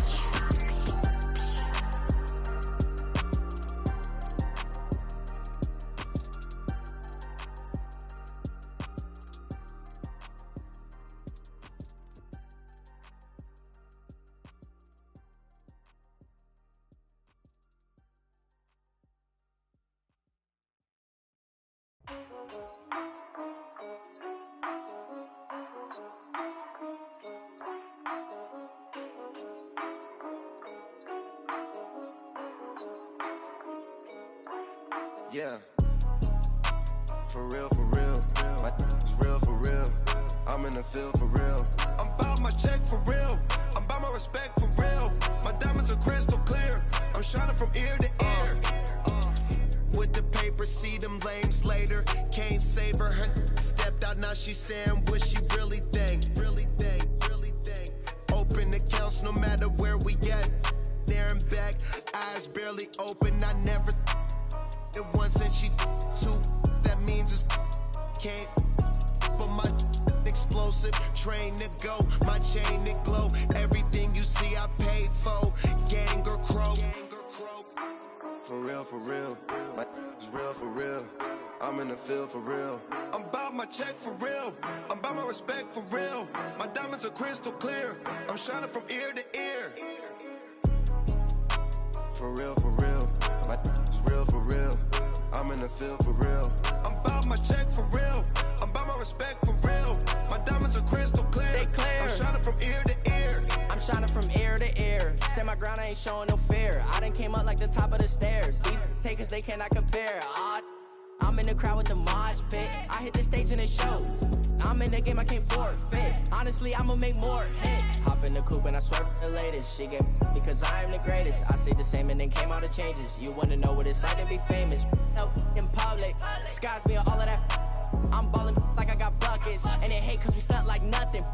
Yeah, for real, my it's real for real. I'm in the field for real. I'm about my check for real. I'm about my respect for real. My diamonds are crystal clear. I'm shining from ear to ear. With the paper, see them lames later. Can't save her. Her stepped out, now she saying what she really think. Open accounts no matter where we at. There and back, eyes barely open. I never it once and she two. That means it's can't. But my explosive train to go. My chain it glow. Everything you see I paid for. Gang or croak. For real. My it's real for real. I'm in the field for real. I'm about my check for real. I'm about my respect for real. My diamonds are crystal clear. I'm shining from ear to ear. For real. My it's real for real. I'm in the field for real. I'm about my check for real. I'm about my respect for real. My diamonds are crystal clear. They clear. I'm shining from ear to ear. I'm shining from ear to ear. Stand my ground, I ain't showing no fear. I done came up like the top of the stairs. These takers, they cannot compare. I'm in the crowd with the mosh pit. I hit the stage in the show. I'm in the game, I can't forfeit. Honestly, I'ma make more hits. Hop in the coupe and I swerve the latest. She get because I am the greatest. I stayed the same and then came out of changes. You wanna know what it's like to be famous? No, in public, skies me all of that. I'm ballin' like I got buckets. And they hate cause we stunt like nothing.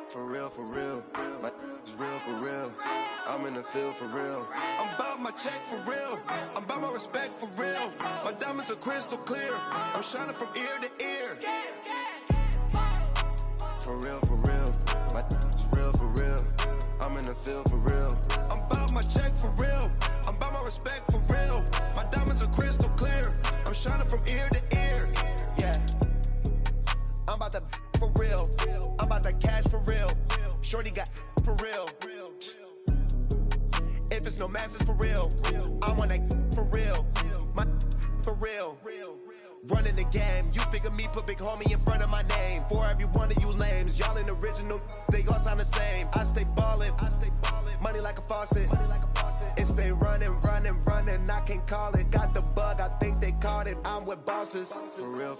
For real. My it's real for real. I'm in the field for real. I'm about my check for real. I'm about my respect for real. My diamonds are crystal clear. I'm shining from ear to ear. For real. My it's real for real. I'm in the field for real. I'm about my check for real. I'm about my respect for real. My diamonds are crystal clear. I'm shining from ear to ear. Yeah. I'm about to for real. I'm about to cash for real. Shorty got for real. If it's no mass, it's for real. I want that for real. My for real. Running the game. You speak of me, put big homie in front of my name. For every one of you lames, y'all ain't original. They all sound the same. I stay ballin'. Money like a faucet. It stay running. I can't call it. Got the bug, I think they caught it. I'm with bosses. For real.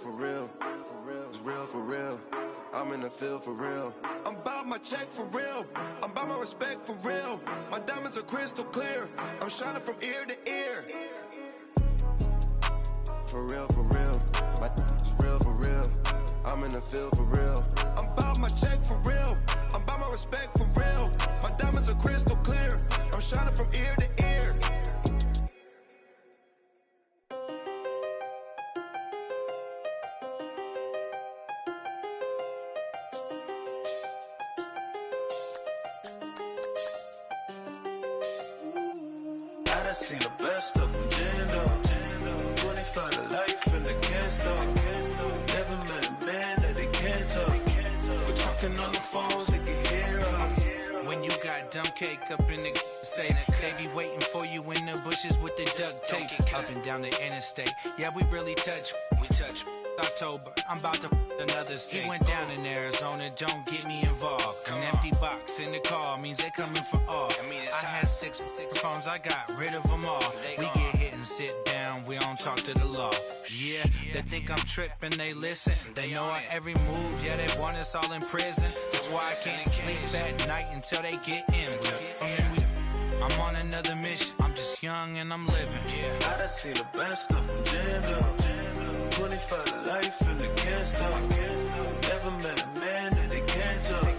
It's real for real. I'm in the field for real. I'm about my check for real. I'm about my respect for real. My diamonds are crystal clear. I'm shining from ear to ear. For real. My it's real for real. I'm in the field for real. I'm about my check for real. I'm about my respect for real. My diamonds are crystal clear. I'm shining from ear to ear. I seen the best of them, Jando. 25 to life in the gas though. dumb cake up in the say they be waiting for you in the bushes with the duct tape. Up and down the interstate, yeah, we really touch. We touch. October, I'm about to another state. He went down in Arizona, don't get me involved. An empty box in the car means they coming for all. I had six phones, I got rid of them all. We get hit and sit down, we don't talk to the law. Yeah, they think I'm tripping, they listen. They know our every move, yeah, they want us all in prison. That's why I can't sleep at night until they get in. I'm on another mission, I'm just young and I'm living. I done seen the best stuff from jammed up. 25 to life and they can't stop. Never met a man that they can't talk.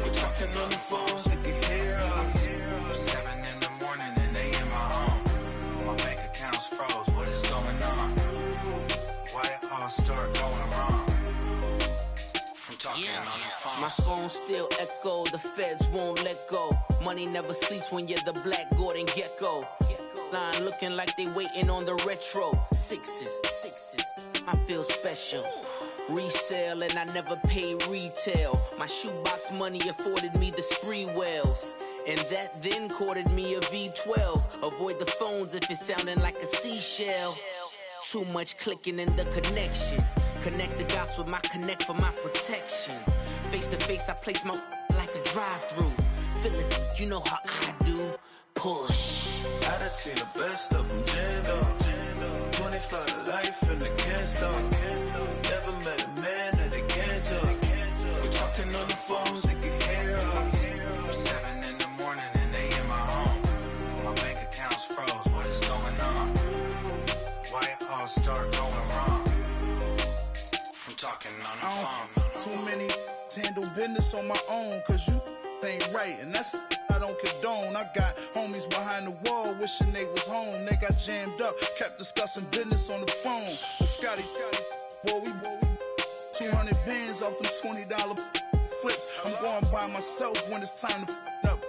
We're talking on the phones, they can hear us. 7 in the morning and they in my home. My bank account's froze, what is going on? Why it all start going wrong? From talking on the phone. My phone still echo, the feds won't let go. Money never sleeps when you're the Black Gordon Gecko. Line looking like they waiting on the retro. Sixes, I feel special. Resale and I never pay retail. My shoebox money afforded me the spree wells. And that then courted me a V12. Avoid the phones if it's sounding like a seashell. Too much clicking in the connection. Connect the dots with my connect for my protection. Face to face, I place my like a drive-through. Feeling, you know how I do. Push. I done seen the best of them jammed up. 25 to life and they can't stop. Never met a man that they can't talk. We're talking on the phones, they can hear us. 7 in the morning and they in my home. My bank account's froze, what is going on? Why it all start going wrong? From talking on the phone. Too many handle business on my own, cause you ain't right, and that's I don't condone. I got homies behind the wall wishing they was home. They got jammed up, kept discussing business on the phone. But Scotty, boy, we 200 bands off them $20 flips. I'm going by myself when it's time to up.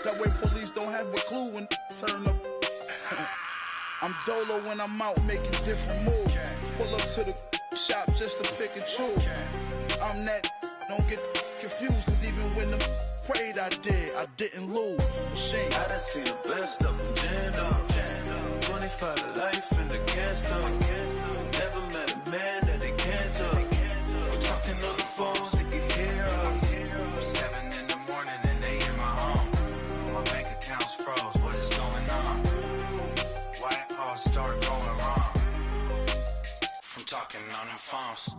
That way police don't have a clue when turn up. I'm dolo when I'm out making different moves. Pull up to the shop just to pick and choose. I'm that, don't get confused, cause even when the prayed I didn't lose. Machine. I done seen the best of them jammed up. 25 to life and they can't stop. Never met a man that they can't talk. We're talking on the phones, they can hear us. 7 in the morning and they in my home. My bank account's froze, what is going on? Why it all start going wrong? From talking on the phones.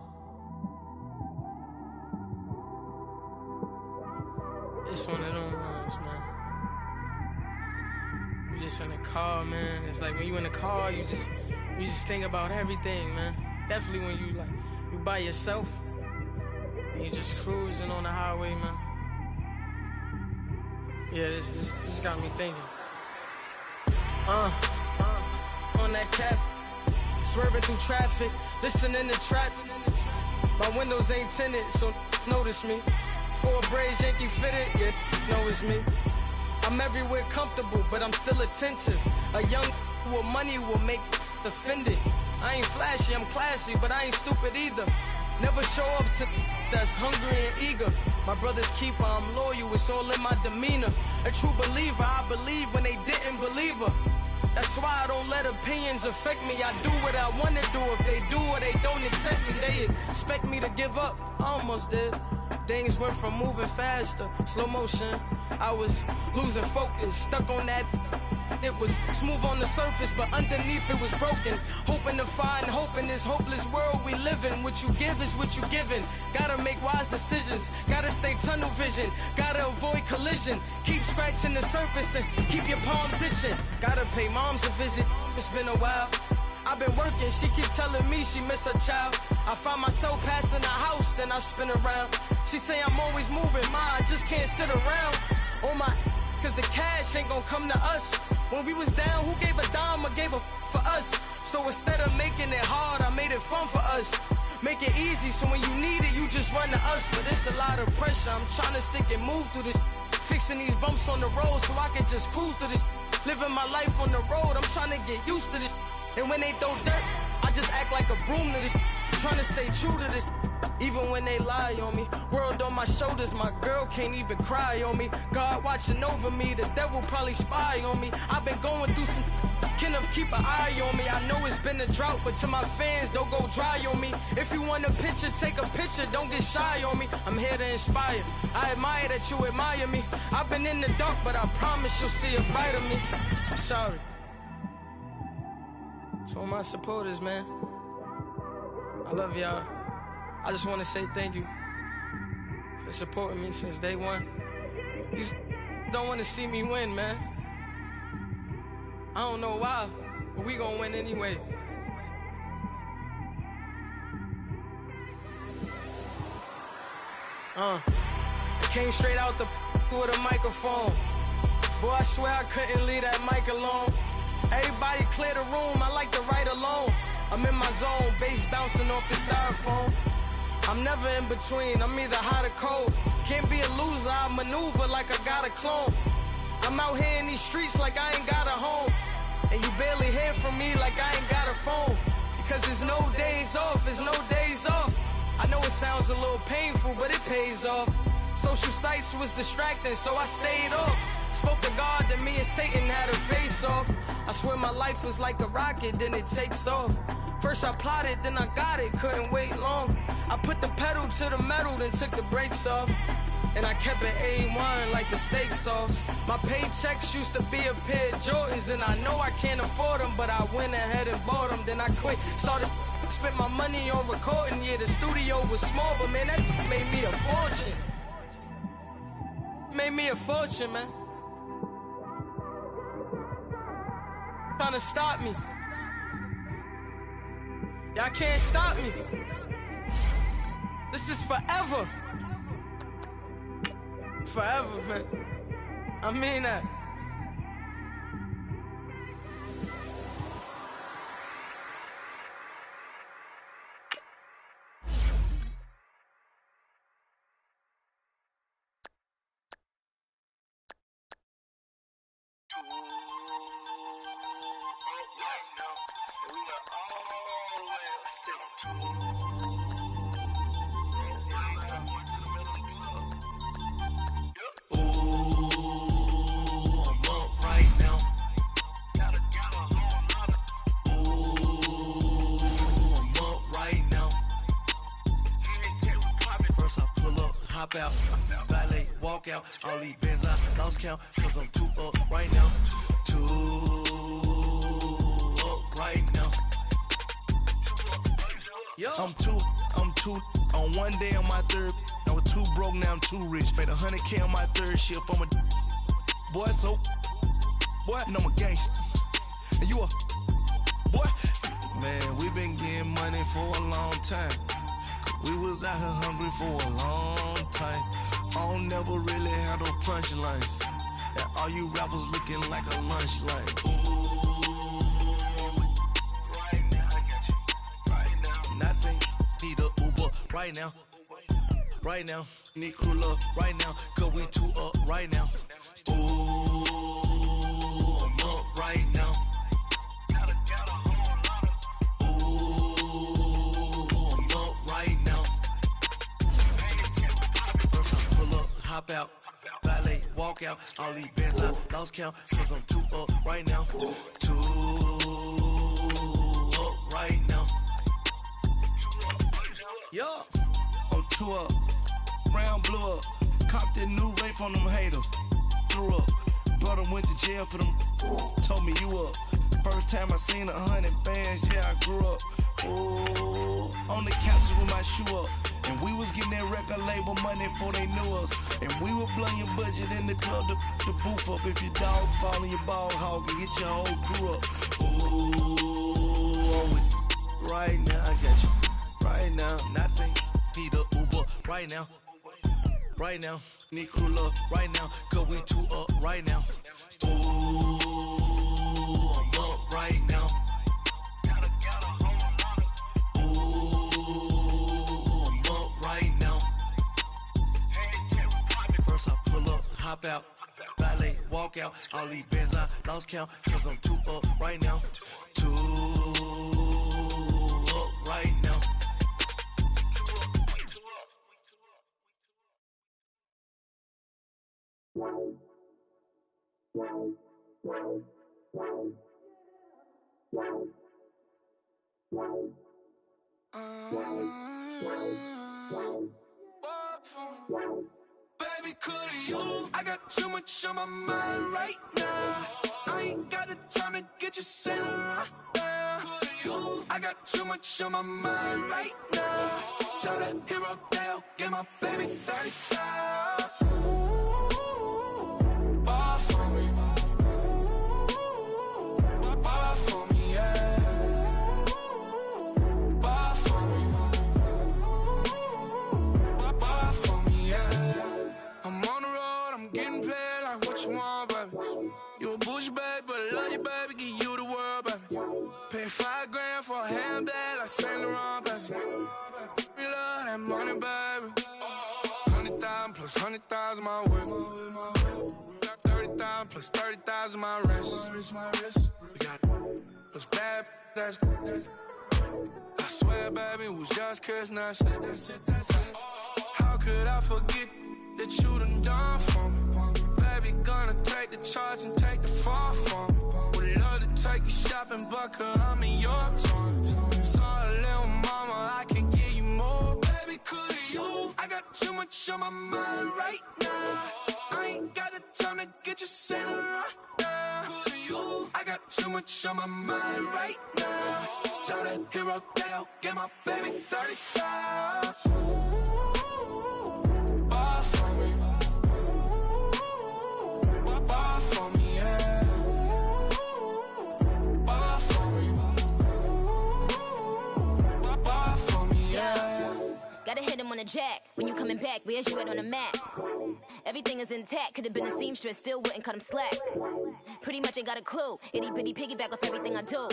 It's one of them ones, man. You just in the car, man. It's like when you in the car, you just think about everything, man. Definitely when you by yourself and you just cruising on the highway, man. Yeah, this got me thinking. On that cap, swerving through traffic, listening to trap. My windows ain't tinted, so notice me. 4 braids, Yankee fitted, yeah, know it's me. I'm everywhere comfortable, but I'm still attentive. A young with money will make offended. I ain't flashy, I'm classy, but I ain't stupid either. Never show up to that's hungry and eager. My brother's keeper, I'm loyal, it's all in my demeanor. A true believer, I believe when they didn't believe her. That's why I don't let opinions affect me. I do what I want to do. If they do or they don't accept me, they expect me to give up. I almost did. Things went from moving faster, slow motion. I was losing focus, stuck on that. It was smooth on the surface, but underneath it was broken. Hoping to find hope in this hopeless world we live in. What you give is what you given. Gotta make wise decisions. Gotta stay tunnel vision. Gotta avoid collision. Keep scratching the surface and keep your palms itching. Gotta pay moms a visit. It's been a while. I've been working, she keep telling me she miss her child. I find myself passing the house, then I spin around. She say I'm always moving, I just can't sit around. Oh my, cause the cash ain't gonna come to us. When we was down, who gave a dime or gave a for us? So instead of making it hard, I made it fun for us. Make it easy, so when you need it, you just run to us. But it's a lot of pressure, I'm trying to stick and move through this. Fixing these bumps on the road so I can just cruise to this. Living my life on the road, I'm trying to get used to this. And when they throw dirt, I just act like a broom to this. Trying to stay true to this. even when they lie on me. World on my shoulders, my girl can't even cry on me. God watching over me, the devil probably spy on me. I've been going through some, Kenneth keep an eye on me. I know it's been a drought, but to my fans, don't go dry on me. If you want a picture, take a picture, don't get shy on me. I'm here to inspire, I admire that you admire me. I've been in the dark, but I promise you'll see a brighter me. I'm sorry. To all my supporters, man, I love y'all. I just want to say thank you for supporting me since day one. You don't want to see me win, man. I don't know why, but we gonna win anyway. I came straight out the with a microphone. Boy, I swear I couldn't leave that mic alone. Everybody clear the room, I like to write alone. I'm in my zone, bass bouncing off the styrofoam. I'm never in between, I'm either hot or cold. Can't be a loser, I maneuver like I got a clone. I'm out here in these streets like I ain't got a home. And you barely hear from me like I ain't got a phone. Because there's no days off, there's no days off. I know it sounds a little painful, but it pays off. Social sites was distracting, so I stayed off. Spoke to God, then me and Satan had a face off. I swear my life was like a rocket, then it takes off. First I plotted, then I got it, couldn't wait long. I put the pedal to the metal, then took the brakes off. And I kept it A1 like the steak sauce. My paychecks used to be a pair of Jordans, and I know I can't afford them, but I went ahead and bought them. Then I quit, started, spent my money on recording. Yeah, the studio was small, but man, that made me a fortune. Made me a fortune, man. Trying to stop me. Y'all can't stop me. This is forever. Forever, man. I mean that. Out, valet, walk out, all these bins I lost count, cause I'm too up right now, too up right now. I'm too, on one day on my third, I was too broke, now I'm too rich, made 100K on my third shift, I'm a boy, so, boy, and I'm a gangster, and you a, boy, man, we been getting money for a long time. We was out here hungry for a long time. I don't never really have no punchlines. And all you rappers looking like a lunch line. Ooh, right now, I got you. Right now, nothing. Need a Uber right now. Right now, need crew love right now. Cause we too up right now. Ooh, I'm up right now. Hop out, valet, walk out, all these bands I lost count, cause I'm too up right now, too up right now. Yeah, I'm too up, round blew up, copped that new rape on them haters, threw up, brother went to jail for them, told me you up, first time I seen 100 bands, yeah I grew up, ooh, on the couch with my shoe up. And we was getting that record label money before they knew us. And we were blowing your budget in the club to boof up. If your dog fall in your ball hog and get your whole crew up. Ooh, right now, I got you. Right now, nothing. Need a Uber right now. Right now, need crew love right now. Cause we too up right now. Ooh, I'm up right now. Hop out, valet, walk out, all these bands I lost count, cause I'm too up right now, too up right now. Baby, could you? I got too much on my mind right now. I ain't got the time to get you sailing right now. Could you? I got too much on my mind right now. Tell that hero Dale, get my baby 30,000. Bar for me. Bar for me, yeah. Bar for me. Bar for me, yeah. I'm on the road, I'm getting paid like what you want, baby. You a bougie, baby, but I love you, baby. Give you the world, baby. Pay $5 grand for a handbag like Saint Laurent, baby. We love that money, baby. 100,000 plus 100,000 my whip. 30,000 plus 30,000 my wrist. We got those bad, that's I swear, baby, it was just kissing, that's it. How could I forget that you done for me? Baby, gonna take the charge and take the fall from me. Would love to take you shopping, but cause I'm in your town. Sorry, little mama, I can give you more. Baby, could you? I got too much on my mind right now. I ain't got the time to get you sailing right now. Could you? I got too much on my mind right now. Tell that hero Dale, get my baby 30,000. Bar for me. Bar for me, yeah. Bar for me. Bar for me, yeah. Gotta hit him on the jack. When you coming back, where's you at on the map? Everything is intact. Could've been a seamstress, still wouldn't cut him slack. Pretty much ain't got a clue. Itty bitty piggyback off everything I do.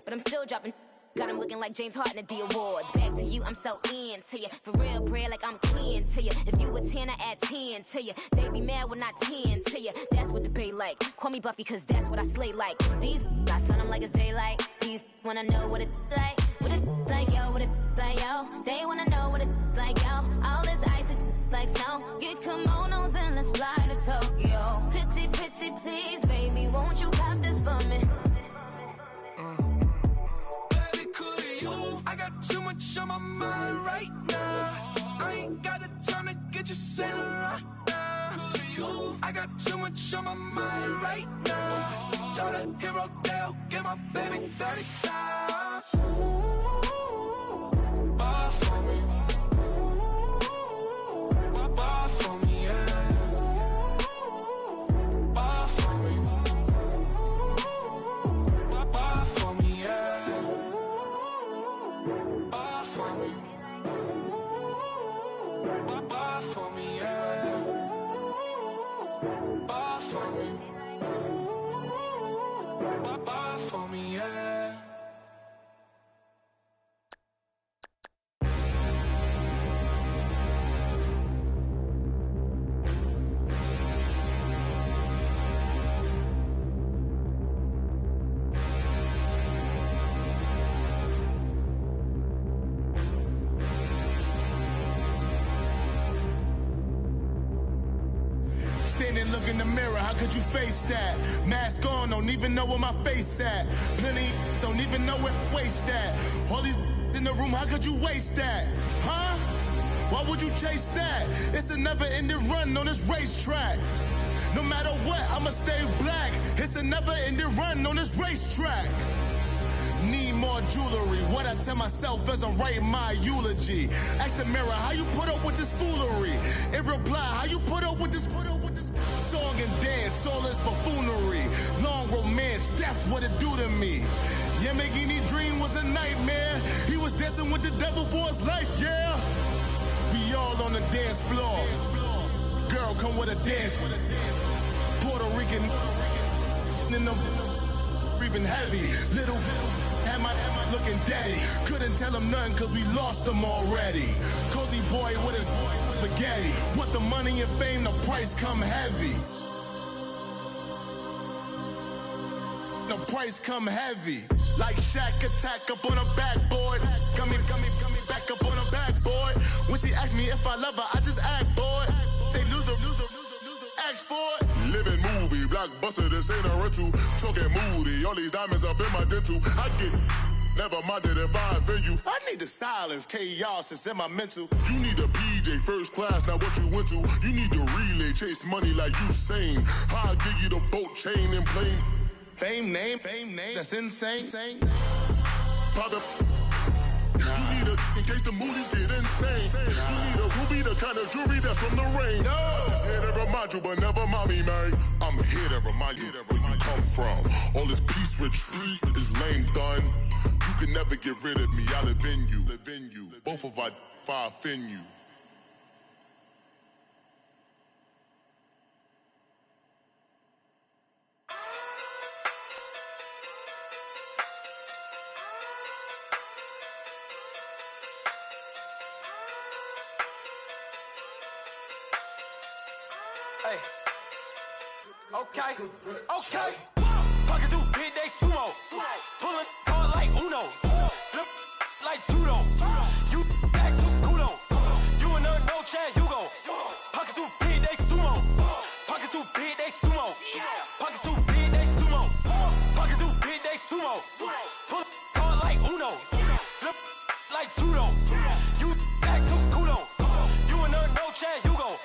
But I'm still dropping. Got him looking like James Harden at the awards. Back to you, I'm so into you. For real, bread, like I'm kin to you. If you a 10, I add 10 to you. They be mad when I 10 to you. That's what the bay like. Call me Buffy, cause that's what I slay like. These, I sun them like it's daylight. These wanna know what it's like. What it like, yo, what it like, yo. They wanna know what it's like, yo. All this ice is like snow. Get kimonos and let's fly to Tokyo. Pretty, pretty, please, baby, won't you cop this for me? I got too much on my mind right now. I ain't got the time to get you sailing right now. I got too much on my mind right now. Tell that hero Dale, get my baby 30,000. Bar for me. Bar for me, yeah. Bar for me. Bar for me, yeah. Bar for me. Bar for me, yeah. Bar for me. Bar for me, yeah. Look in the mirror, how could you face that? Mask on, don't even know where my face at. Plenty don't even know where waste at. All these in the room, how could you waste that? Huh? Why would you chase that? It's a never-ending run on this racetrack. No matter what, I'ma stay black. It's a never-ending run on this racetrack. Need more jewelry. What I tell myself as I'm writing my eulogy. Ask the mirror, how you put up with this foolery? It reply, how you put up with this song and dance, all this buffoonery. Long romance, death, what it do to me? Yeah, Yamagini dream was a nightmare. He was dancing with the devil for his life, yeah. We all on the dance floor. Girl, come with a dance. Puerto Rican in the breathing heavy. Little had my looking daddy. Couldn't tell him nothing cause we lost him already. Cozy boy with his spaghetti. With the money and fame, the price come heavy. The price come heavy. Like Shaq attack up on a backboard. Coming back up on a backboard. When she asked me if I love her, I just act bored. Say loser, act PS4. Living movie, blockbuster, this ain't a rental. Talking moody, all these diamonds up in my dental. I get never minded if I offend you. I need the silence, chaos is in my mental. You need a PJ first class, not what you went to. You need the relay, chase money like you sane. I'll give you the boat chain and plane. Fame name, that's insane. Pop up. You need a in case the movies get insane. You need a ruby, the kind of jewelry that's from the rain. I'm just here to remind you, but never mind me, man. I'm here to remind you where you come from. All this peace retreat is lame done. You can never get rid of me. I live in you. Both of our offend you. Hey. Okay. Pocket through big, they sumo. Pulling card like Uno. Flip like judo. You back to kudo. You and her no Chad Hugo. Pocket through big, they sumo. Pocket through big, they sumo. Pocket through big, they sumo. Pocket through big, they sumo. Pull card like Uno. Flip like judo. You back to kudo. You and her no Chad Hugo.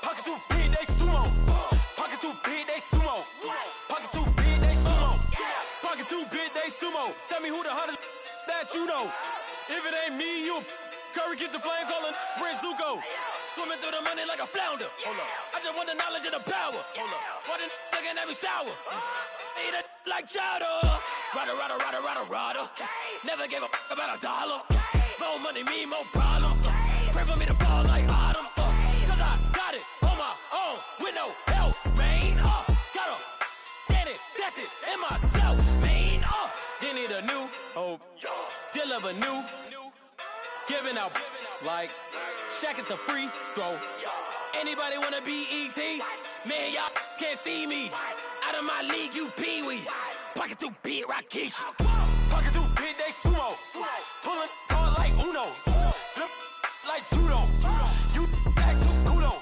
Pocket through big, they sumo. Pocket too big, they sumo. Pocket too big, they sumo. Pocket too big, they sumo. Tell me who the hottest that you know. If it ain't me, you. Curry get the flame calling Prince Zuko. Swimming through the money like a flounder. Hold up. I just want the knowledge and the power. Hold up. Why the looking at me sour? Eat it like chowder. Rada. Never gave a about $1. More money, me, more problems. Pray for me to fall like autumn. Cause I got it on my own with no help, man. Gotta get it, that's it, in myself, man. They need a new hope, deliver new, giving out like Shaq at the free throw. Anybody wanna be E.T.? Man, y'all can't see me. Out of my league, you pee-wee. Pocket too big, Rakishi. Pocket too big, they sumo. Pulling card like Uno. Flip like judo. You back to kudo.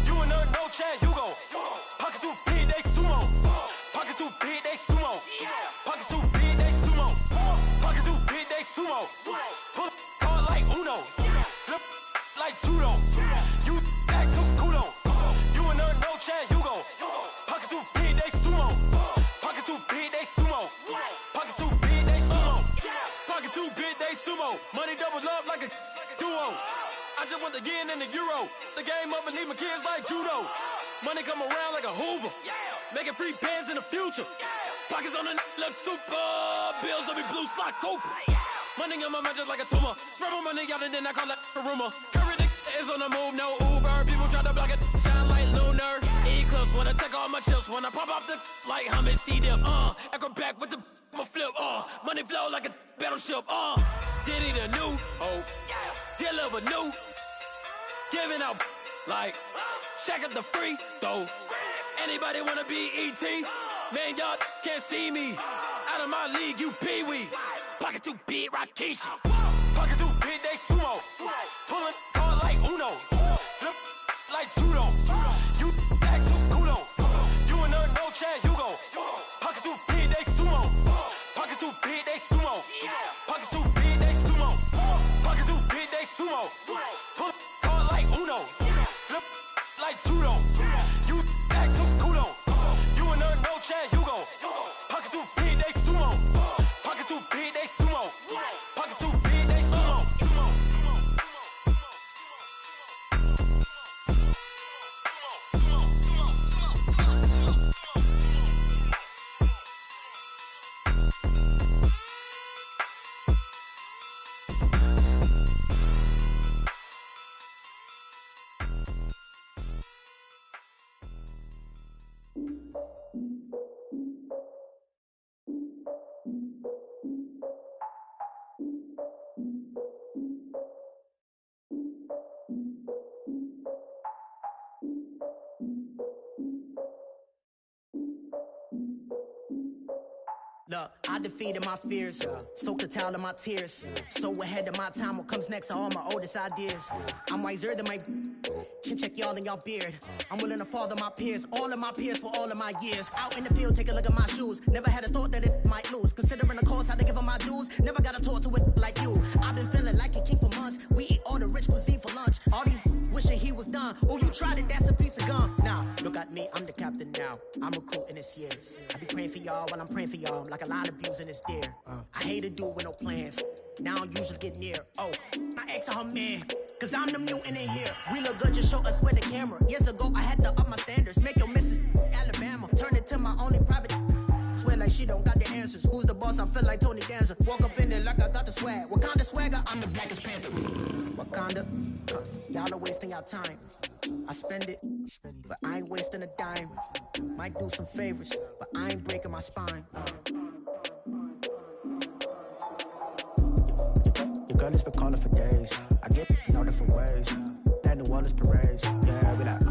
You and her no Chad Hugo. Pocket too big, they sumo. Pocket too big, they sumo. Pocket too big, they sumo. Pocket too big, they sumo. Pull card like Uno. Flip like judo. You back to kudo. You and her no Chad Hugo. Pocket too big, they sumo. Pocket too big, they sumo. Pocket too big, they sumo. Pocket too big, they sumo. Money doubles love like a duo. I just want the yen and the euro. The game up and leave my kids like judo. Money come around like a Hoover. Making free bands in the future. Pockets on the look super. Bills on me blue slot Cooper. Money on my mind just like a tumor. Spread my money out and then I call that a rumor. Curry the is on the move, no Uber. People try to block it, shine like lunar. Eclipse when I take all my chips. When I pop off the like Hummus C-Dip. Echo back with the I'ma flip. Money flow like a battleship. Diddy the new hope. Deliver new. Giving out like Shaq at the free throw. Anybody wanna be E.T.? Man, y'all can't see me. Out of my league, you pee-wee. Pocket too big, Rakishi. Pocket too big, they sumo. Pulling card like Uno. Flip like judo. You back to kudo. You and her no Chad Hugo. Pocket too big, they sumo. Pocket too big, they sumo. Pocket too big, they sumo. Pocket too big, they sumo. Pull card like Uno. Flip like judo. You back to kudo. You and her no Chad Hugo. Pocket too big, they sumo. Pocket too big, they sumo. Pocket too big, they sumo. Look, I defeated my fears, soaked the towel of my tears. So ahead of my time, what comes next are all my oldest ideas. I'm wiser than my check y'all in y'all beard. I'm willing to father my peers, all of my peers for all of my years. Out in the field, take a look at my shoes. Never had a thought that it might lose. Considering the cost, had to give them my dues. Never got to talk to it like you. I've been feeling like a king for months. We eat all the rich cuisine for lunch. All these wishing he was done. Oh, you tried it, that's a piece of gum. Now, look at me, I'm the captain now. I'm recruiting this year. I be praying for y'all while I'm praying for y'all. Like a lot of abusing this deer. I hate to do with no plans. Now I usually get near. Oh, I ex her man. Cause I'm the mutant in here. We look good, just show us where the camera. Years ago, I had to up my standards. Make your missus Alabama. Turn it to my only private. Swear like she don't got the answers. Who's the boss? I feel like Tony Danza. Walk up in there like I got the swag. What kind of swagger? I'm the blackest panther. Wakanda. Y'all are wasting your time. I spend it, but I ain't wasting a dime. Might do some favors, but I ain't breaking my spine. Your girl has been calling for days. I get in all different ways. That New Orleans parades. Yeah, we like,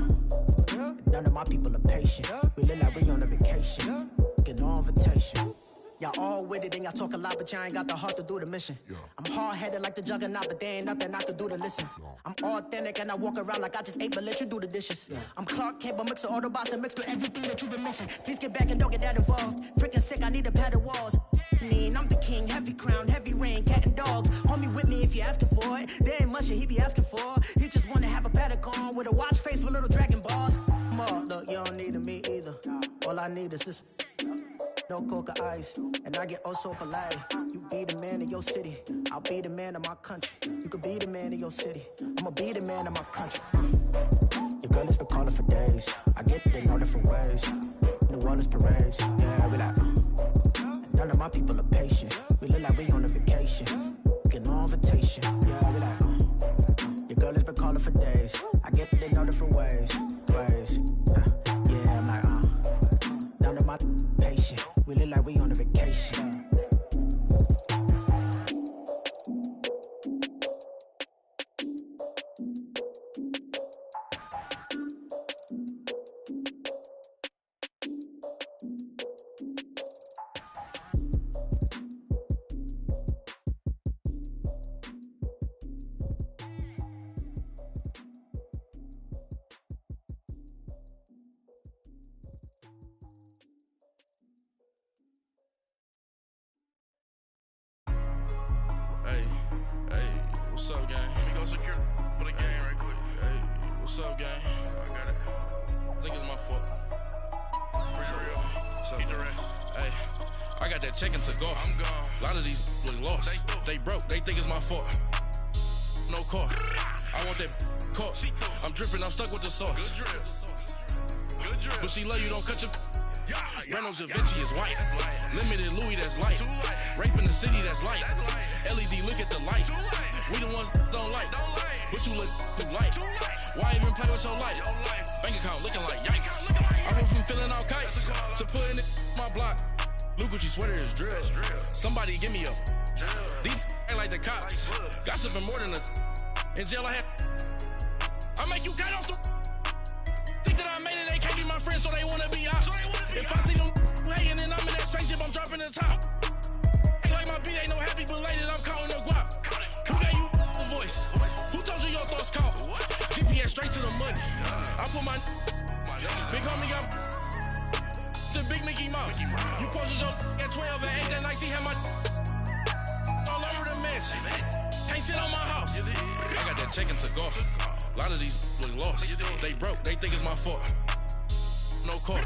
none of my people are patient. We look like we on a vacation. Get no invitation. Y'all all with it and y'all talk a lot, but y'all ain't got the heart to do the mission. I'm hard-headed like the juggernaut, but there ain't nothing I can do to listen. I'm authentic and I walk around like I just ate, but let you do the dishes. I'm Clark Kent, but mix of Autobots and mixed with everything that you've been missing. Please get back and don't get that involved. Freaking sick, I need a pad of walls. I'm the king, heavy crown, heavy rain, cat and dogs. Homie with me if you asking for it. There ain't much that he be asking for. He just wanna have a paddock on with a watch face with little dragon balls. Look, you don't need me either. All I need is this. No coca ice, and I get oh so polite. You be the man of your city, I'll be the man of my country. You could be the man of your city, I'ma be the man of my country. Your girl has been calling for days. I get it in all different ways. New Orleans parades, yeah, we like. None of my people are patient. We look like we on a vacation. Get no invitation, yeah, we like. Your girl has been calling for days. I get it in all different ways. Yeah, I'm like, none of my patient. We look like we on a vacation. What's up, gang? Let me go secure for the game right quick. Hey, what's up, gang? I got it. I think it's my fault. For real. Keep the rest. Hey, I got that check-in to go. I'm gone. A lot of these look lost. They broke. They think it's my fault. No cost. I want that cost. I'm dripping. I'm stuck with the sauce. Good drip. Good drip. But she love you. Don't cut your... Reynolds Da Vinci is white. Limited Louis, that's light. Rape in the city, that's light. LED, look at the lights. We the ones don't like. But you look too light. Why even play with your life? Bank account looking like yikes. I went from filling out kites to putting it in my block. Blue Gucci sweater is drill. Somebody give me a. These ain't like the cops. Gossiping more than a. In jail I had. I make you cut off the. Think that I made it, they can't be my friends, so they wanna be ops. If I see them hanging and I'm in that spaceship, I'm dropping the top. Ain't like my beat ain't no happy belated, I'm counting the guap. Who gave you a voice? Who told you your thoughts count? GPS straight to the money. I put my big homie got the big Mickey Mouse. You posted your at 12 and 8 that night, she had my all over the mansion. Can't sit on my house. I got that check-in to go. A lot of these look lost. They broke, they think it's my fault. No cost.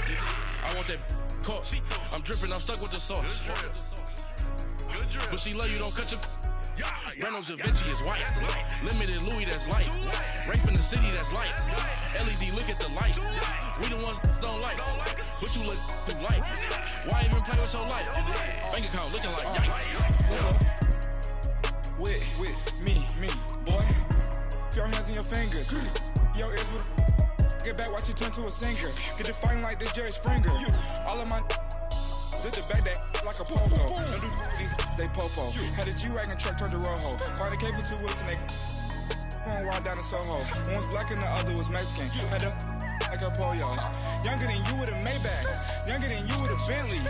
I want that cost. I'm dripping, I'm stuck with the sauce. But she love you, don't cut your. Reynolds Da Vinci is white. Limited Louis, that's light. Rape in the city, that's light. LED, look at the lights. We the ones don't like. But you look too light. Why even play with your life? Bank account looking like yikes. With me, boy. Your hands and your fingers. Your ears with get back, watch you turn to a singer. Get it fighting like this Jerry Springer. All of my at the back that like a popo. Don't do these, they popo. Had a G-Wagon truck turned to Rojo. Find a cable 2 wheels and they going wild down in Soho. One was black and the other was Mexican. Had a like a pollo. Younger than you with a Maybach. Younger than you with a Bentley.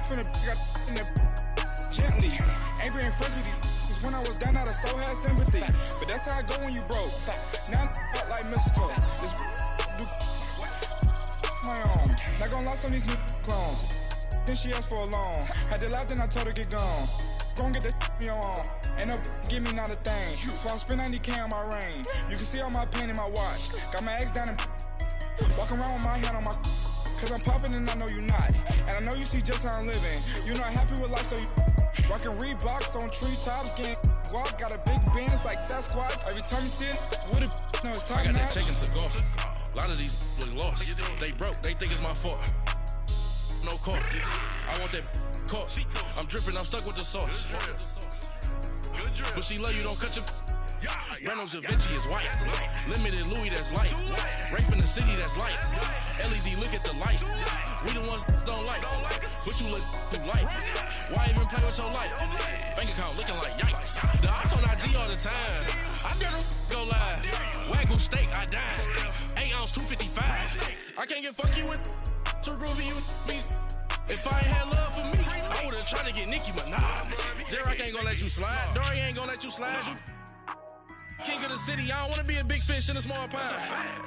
From the got in the gently. Ain't being friends with these When I was down, I so had sympathy. But that's how I go when you broke. Now I'm out like mistletoe. This do my own. Not gonna lie on these new clones. Then she asked for a loan. Had to laugh, then I told her get gone. Gon' get that me on. Ain't no give me not a thing. So I spend 90K on my ring. You can see all my pain in my watch. Got my ex down and walking around with my hand on my. Cause I'm popping and I know you not. And I know you see just how I'm living. You're not happy with life, so you rockin' Reeboks on treetops, getting walk. Got a big Benz like Sasquatch. Every time you see it, with it, no, it's top I got notch. that check into golf. A lot of these look lost. They broke, they think it's my fault. No court. I want that court. I'm dripping, I'm stuck with the sauce. But she love you, don't cut your. Reynolds Da Vinci is white. Limited Louis, that's light. Rape in the city, that's light. LED, look at the light. We the ones don't like. But you look too light. Why even play with your life? Bank account looking like yikes. The ops on IG all the time. I dare them go live. Wagyu steak, I died. 8 ounce, 255. I can't get funky with too groovy you me. If I ain't had love for me, I would've tried to get Nicki Minaj. J-Rock ain't gonna let you slide. Dory ain't gonna let you slide. You king of the city, I don't wanna be a big fish in a small pond.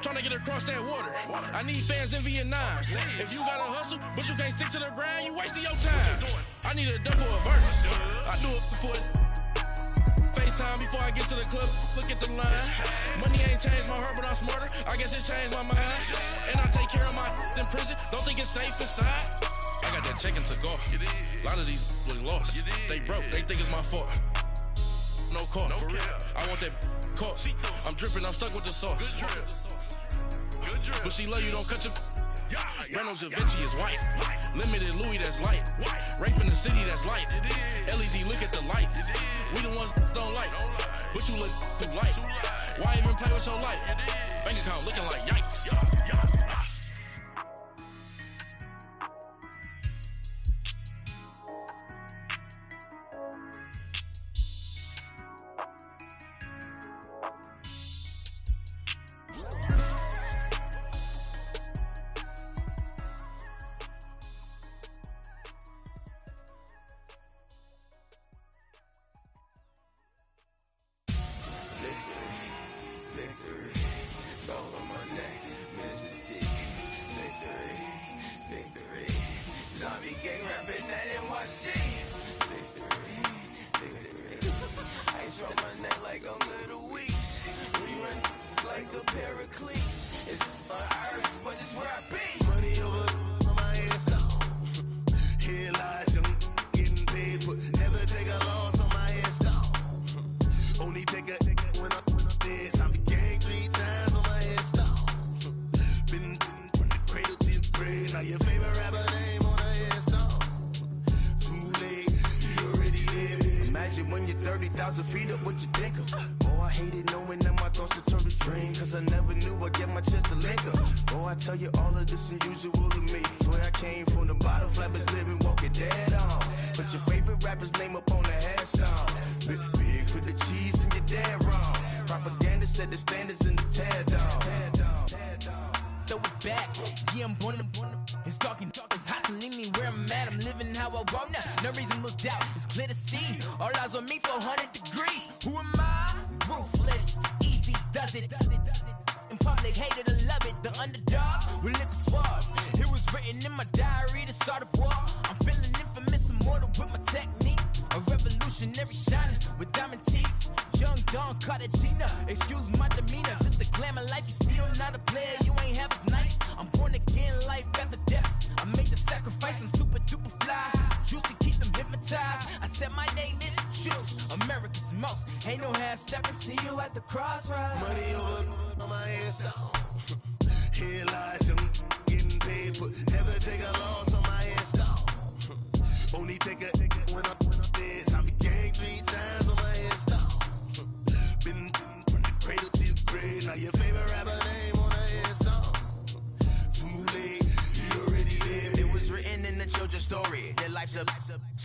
Trying to get across that water. I need fans in Vietnam. If you gotta hustle, but you can't stick to the grind, you wasting your time. I need a double a verse. I do it for FaceTime before I get to the club. Look at the line. Money ain't changed my heart, but I'm smarter. I guess it changed my mind. And I take care of my in prison. Don't think it's safe inside. I got that check into golf. A lot of these look lost. They broke, they think it's my fault. No court, for real. I want that court. I'm dripping, I'm stuck with the sauce. But she love you, don't cut your. Reynolds Da Vinci is white. Limited Louis, that's light. Rape in the city, that's light. LED, look at the lights. We the ones don't like. But you look too light. Why even play with your life? Bank account looking like yikes.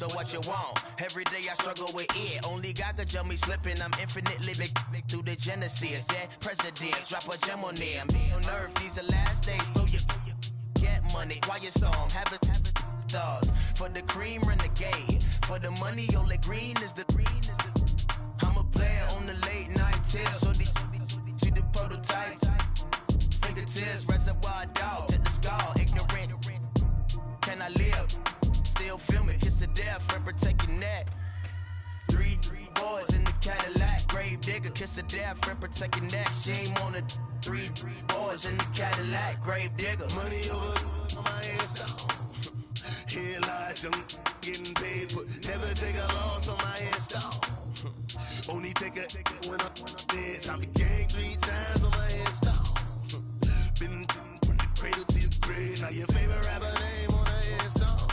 So what you want? Every day I struggle with it. Only God could jump me slipping. I'm infinitely big through the Genesis. Dead presidents, drop a gem on them. On earth, these the last days. Throw your get money, quiet storm. Have it stars. For the cream, renegade. For the money, only green is the tips. So these she the prototype. Fingertips, reservoir dog, check the skull, ignorant. Can I live? Still film it, kiss to death, friend protect your neck. Three boys in the Cadillac, grave digger, kiss to death, friend protect your neck. Shame on the three boys in the Cadillac, grave digger. Money over on my hairstyle. Here lies young, getting paid, but never take a loss on my hairstyle. Only take a when I'm dead. I be gang 3 times on my hairstyle. Been from the cradle to the grave. Now your favorite rapper name on the hairstyle.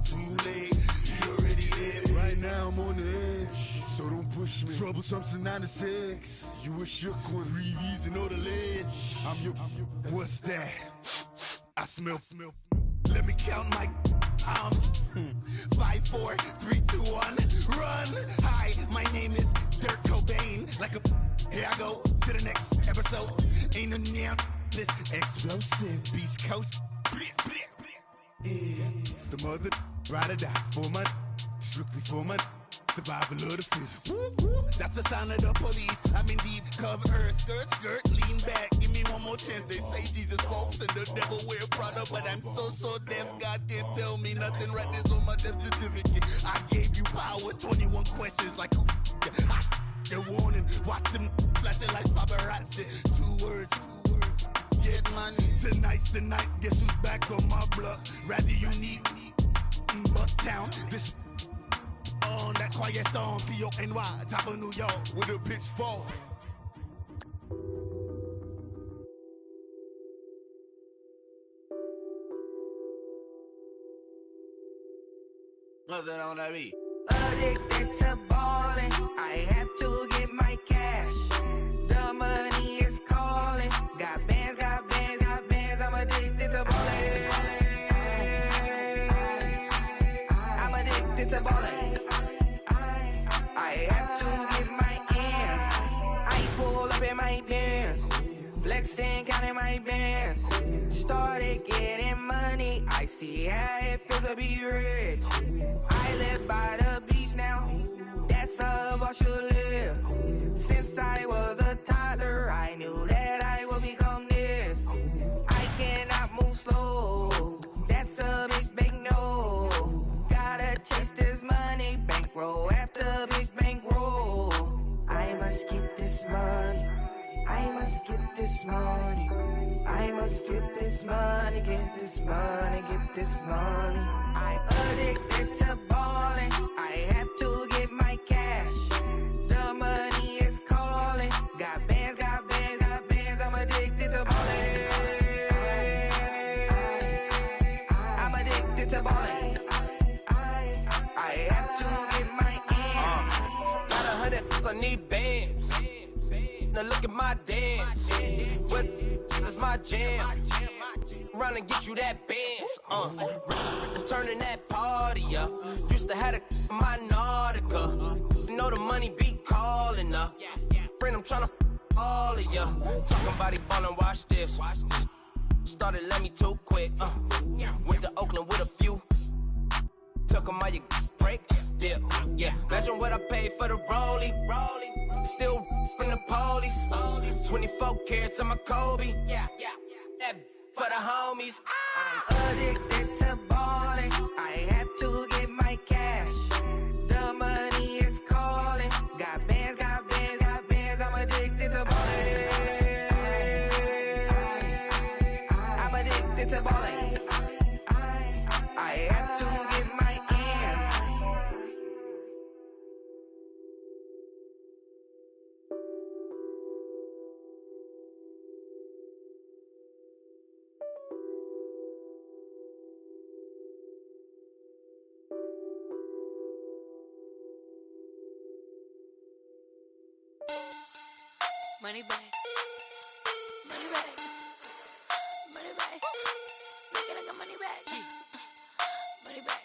Too late, you already dead. Right now I'm on the edge, so don't push me. Troublesome since 96. You a shook one, Reeves and all the ledge. I'm your, what's that? I smell. Let me count my 5, 4, 3, 2, 1, run. Hi, my name is Dirk Cobain. Like a, here I go to the next episode. Ain't no damn this explosive Beast Coast. Yeah. The mother ride or die for my, strictly for my survival of the fittest. That's the sound of the police. I'm indeed cover earth, skirt, lean back. Give me one more chance. They say Jesus walks and the devil wear Prada, but I'm so deaf. God can't tell me nothing. Right there's on my death certificate. I gave you power. 21 questions like who? They're warning. Watch them flashing like paparazzi. 2 words. Get money. Tonight's the night. Guess who's back on my block? Rather unique. Bucktown. This. On that quiet storm, T-O-N-Y, top of New York, with a pitchfork. Nothing on that beat. Addicted to ballin', I have to get my cash. The money is calling. Got bands, I'm addicted to ballin'. I'm addicted to ballin'. I have to get my ends. I pull up in my Benz, flexing, counting my bands. Started getting money, I see how it feels to be rich. I live by the beach now, that's how I should live. Since I was a toddler, I knew that I would become this. I cannot move slow, that's a big no. Gotta chase this money, bankroll after big bankroll. I must get this money, I must get this money. I must get this money, get this money, get this money. I'm addicted to ballin', I have to get my cash. The money is calling. Got bands, I'm addicted to ballin'. I'm addicted to ballin'. I have to get my ends. Got 100, I need bands. Now look at my dance. What is my jam? Run and get you that bands. Turning that party up. Used to have a my Nautica. You know the money be calling up. Friend, I'm tryna all of ya. Talking about he ballin', watch this. Started let me too quick. Went to Oakland with a few. Took 'em all you break. Dip. Yeah. Imagine what I paid for the rollie. Still from the police. 24 carats on my Kobe. Yeah. That for the homies. I'm addicted to ballin', I have to get my cash. The money is calling. Got bands, I'm addicted to ballin'. I'm addicted to ballin'. I have to get my ends. Money back. Money back. Money back. Make it like a money back. Money back.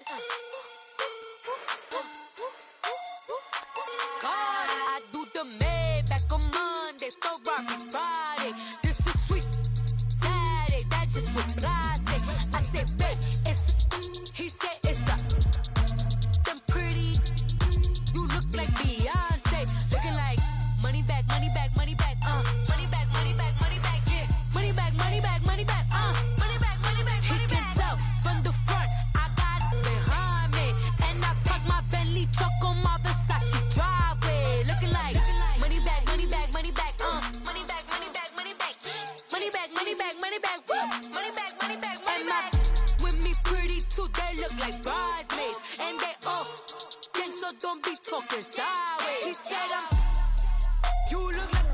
God, I do the Maybach on Monday, so Rocky Friday. This is sweet Saturday, that's just what I say. I said, babe, it's, he said it's a, them pretty, you look like Beyonce, looking like money back, money two, they look like bridesmaids. And they all gang, so don't be talking sideways. He said, you look like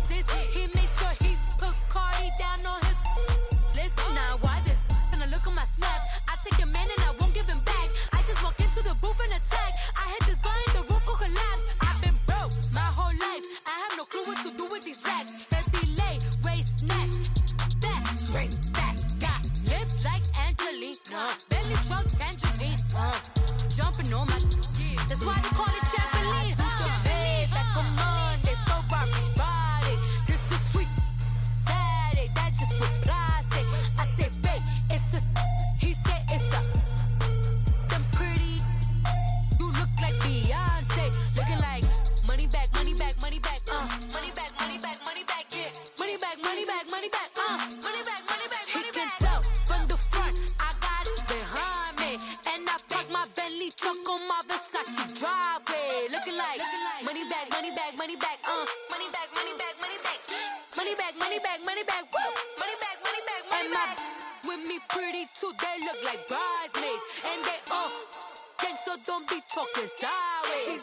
this. He make sure he put Cardi down on his list. Now why this? Gonna look at my snap. I take your man and I won't give him back. I just walk into the booth and attack. I hit this guy in the roof will collapse. I've been broke my whole life. I have no clue what to do with these racks. Baby lay, waist snatch, back, straight back. Got lips like Angelina, belly truck tangerine. Jumping on my, that's why they call it trampoline. Trampoline, like a Monday, throw body. This is sweet Saturday, that's just what plastic. I say, babe, it's a, he said it's a, them pretty, you look like Beyonce, looking like money back, money back, money back, money back, money back, money back, yeah, money back, money back, money back, money back, money back. He can tell from the front, I got it behind me, and I park my Bentley truck on my Versace driveway, looking like money back, money back, money back, money back, money back, money back, money back, money back, money back, woo, money back, money back, money back. With me pretty too, they look like bridesmaids, and they all gang, so don't be talking sideways.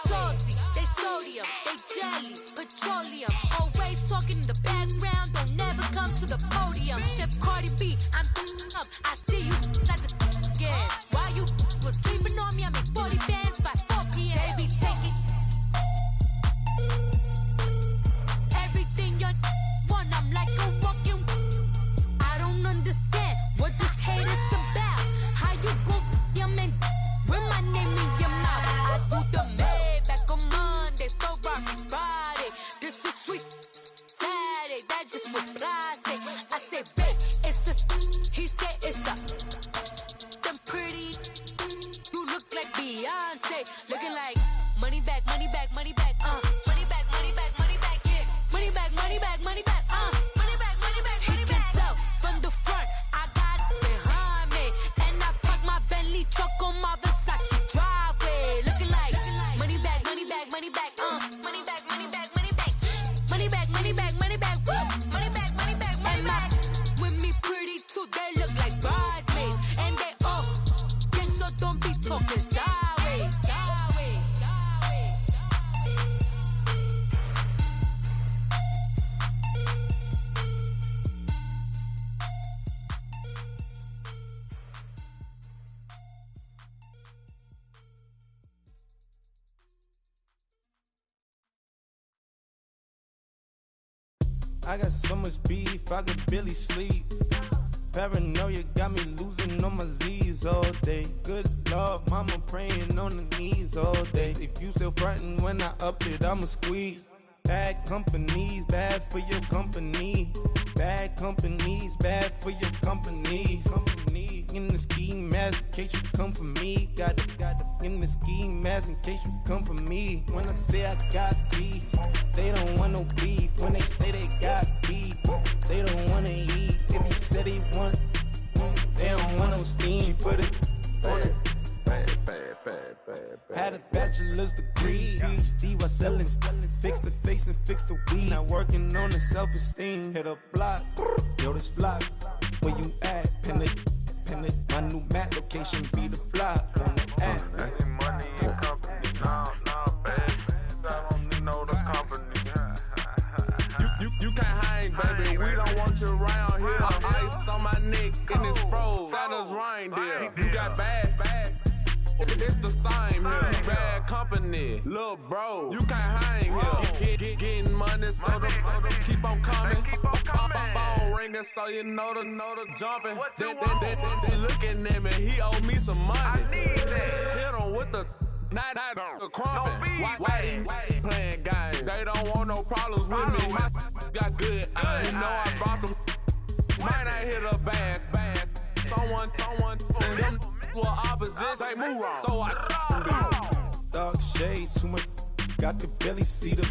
Salty, they sodium, they jelly, petroleum, always talking in the background, don't never come to the podium. Chef Cardi B, I'm up, I see you like the again. While you was sleeping on me, I make 40 bands by 4 p.m. Baby, take it. Everything you want, I'm like a walking. I don't understand what this hate is about. How you go, your man, with my name in your mouth. I do the Maybach on Monday, throw rock Friday. This is sweet Saturday, that's just what plastic. I say, babe, it's a, he said it's a, them pretty, you look like Beyonce, looking like money back, money back, money back, money back, money back, money back, yeah, money back, money back, money back, money back, money back. He can tell from the front, I got it behind me, and I park my Bentley truck on my Versace driveway, looking like money back, money back, money back, money back, money back, money back, money back, money back, money back, woo, money back, money back, money back. With me pretty too, they look like bridesmaids, and they all gang, so don't be talking sideways, sideways, sideways. I got so much beef, I could barely sleep. Paranoia got me losing on my Z's all day. Good Lord, mama praying on the knees all day. If you still frontin' when I up it, I'ma squeeze. Bad companies, bad for your company. Bad companies, bad for your company. Company in the ski mask in case you come for me. Got it in the ski mask in case you come for me. When I say I got beef, they don't want no beef. When they say they got beef, they don't wanna eat. If you said they want, they don't want no steam. Put it on it. Had a bachelor's degree, PhD while selling, fix the face and fix the weed. Now working on the self-esteem. Hit a block, yo this flock. Where you at? Pin it. My new map location be the block on the app. Money and company, no, baby. I don't need no the company. You can't hang, baby. We don't want you around here. Ice on my neck in this froze. Santa's reindeer. You got bad. It's the same here. You bad company, little bro. You can't hang here. Getting money, so the keep on coming. Phone ringing, so you know the jumping. They looking at me. He owe me some money. Hit him with the night crumping. Whitey playing games. They don't want no problems with me. My got good. You know I brought them. Might not hit a bad. Someone tell them. Well, opposition, say move wrong. So I Dark shades, too much. Got the belly see the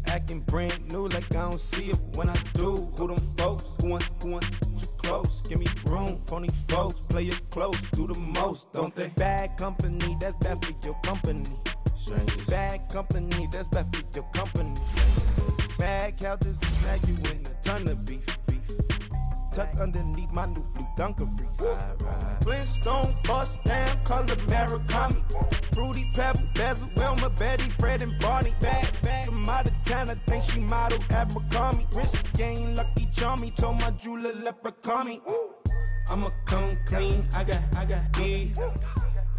acting brand new, like I don't see it when I do. Who them folks? Who want too close? Give me room, phony folks. Play it close, do the most, don't they? Bad company, that's bad for your company. Bad company, that's bad for your company. Bad cow disease, now you in a ton of beef. tucked underneath my new blue dungarees. Flintstone bust down, color Murakami. Fruity Pebble, Bezel, Wilma, Betty, Fred, and Barney. Bad from out of town, I think she model at McCarmy. Wrist game, Lucky Charmy, told my jeweler leprechaun me. I'ma come clean, I got heat.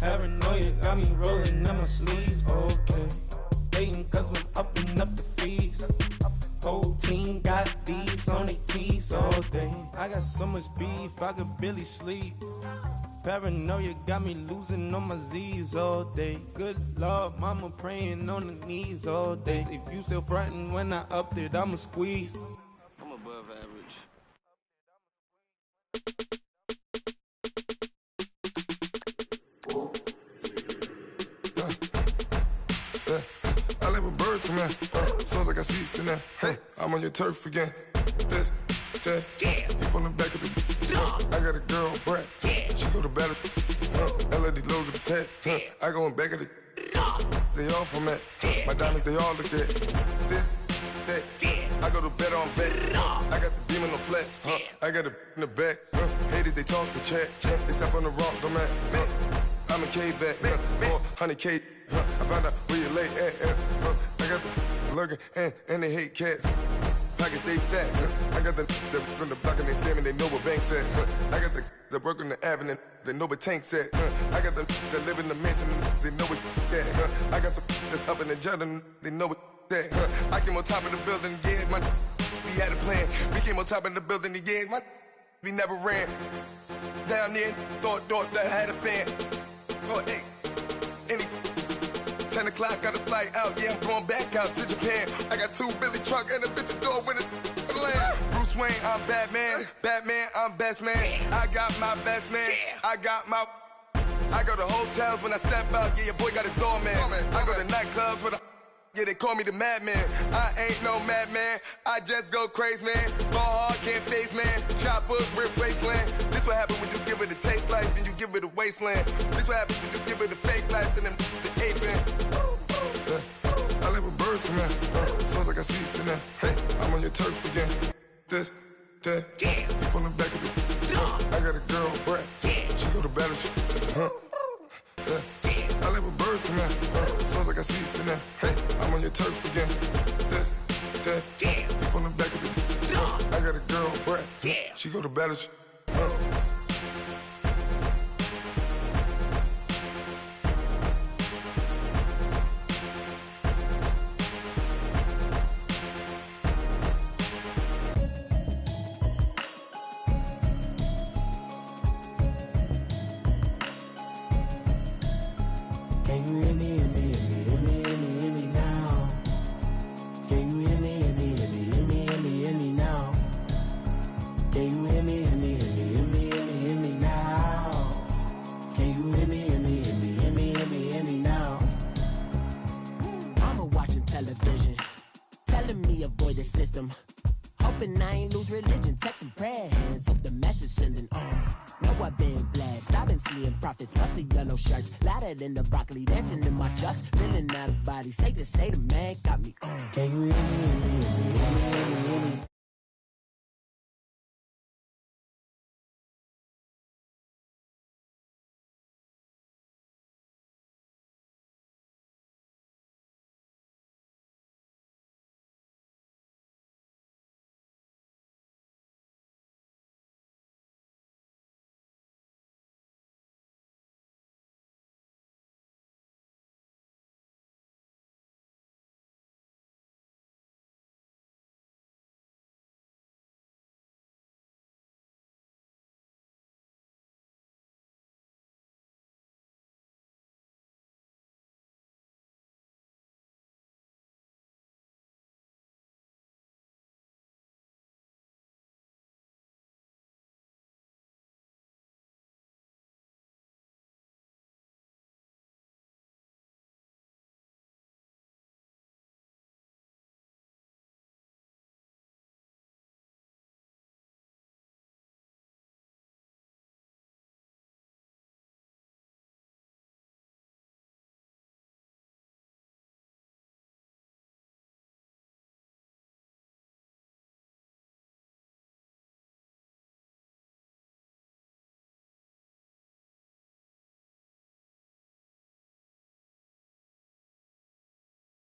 Paranoia got me rolling in my sleeves, okay. Hating cause I'm upping up the fees. Whole team got these on their tees all day. I got so much beef, I could barely sleep. Paranoia got me losing on my Z's all day. Good Lord, mama praying on the knees all day. If you still frontin' when I upped it, I'ma squeeze. I'm above average. I like when birds come out. Sounds like I got seats in there. I'm on your turf again. This, that. You from the back of the. I got a girl, Brad. She go to battle. LED logo the tag. I go in back of the. They all from that. My diamonds, they all look at. This, that. I go to bed on bed. I got the demon on flats. I got it in the back. Haters, they talk the chat. They step on the rock, don't man. I'm a K-back. 400K. I found out where you lay at. I got the lurking and they hate cats. Pockets stay fat. I got the from the block and they scamming, they know what banks at. I got the work on the avenue, they know what tanks at. I got the live in the mansion, they know what that. I got some that's up in the jungle, they know what that. I came on top of the building, yeah, we had a plan. We came on top of the building, yeah, we never ran. Down there, thought that I had a fan. Oh, hey, any 10 o'clock, got a flight out, yeah, I'm going back out to Japan. I got 2 Billy truck and a bitch door with a land. Bruce Wayne, I'm Batman, I'm best man. I got my best man, I go to hotels when I step out, yeah, your boy got a doorman. I go to nightclubs with a, yeah, they call me the madman. I ain't no madman, I just go crazy, man. Ball hard, can't face, man. Choppers, rip wasteland. This what happen when you give it a taste life, then you give it a wasteland. This what happens when you give it a fake life, then the ape in. I like when birds come out. Sounds like I see seats in there. I'm on your turf again. This, that. You from the back of the. I got a girl, Brad. She go to battle. I like when birds come out. Sounds like I see seats in there. I'm on your turf again. This, that. You from the back of the. I got a girl, Brad. She go to battle. Hoping I ain't lose religion, texting prayer hands, hope the message sending on. Know I've been blessed, I've been seeing prophets, busted yellow shirts, louder than the broccoli, dancing in my chucks, feeling out of body, say the man got me on. Can you hear me?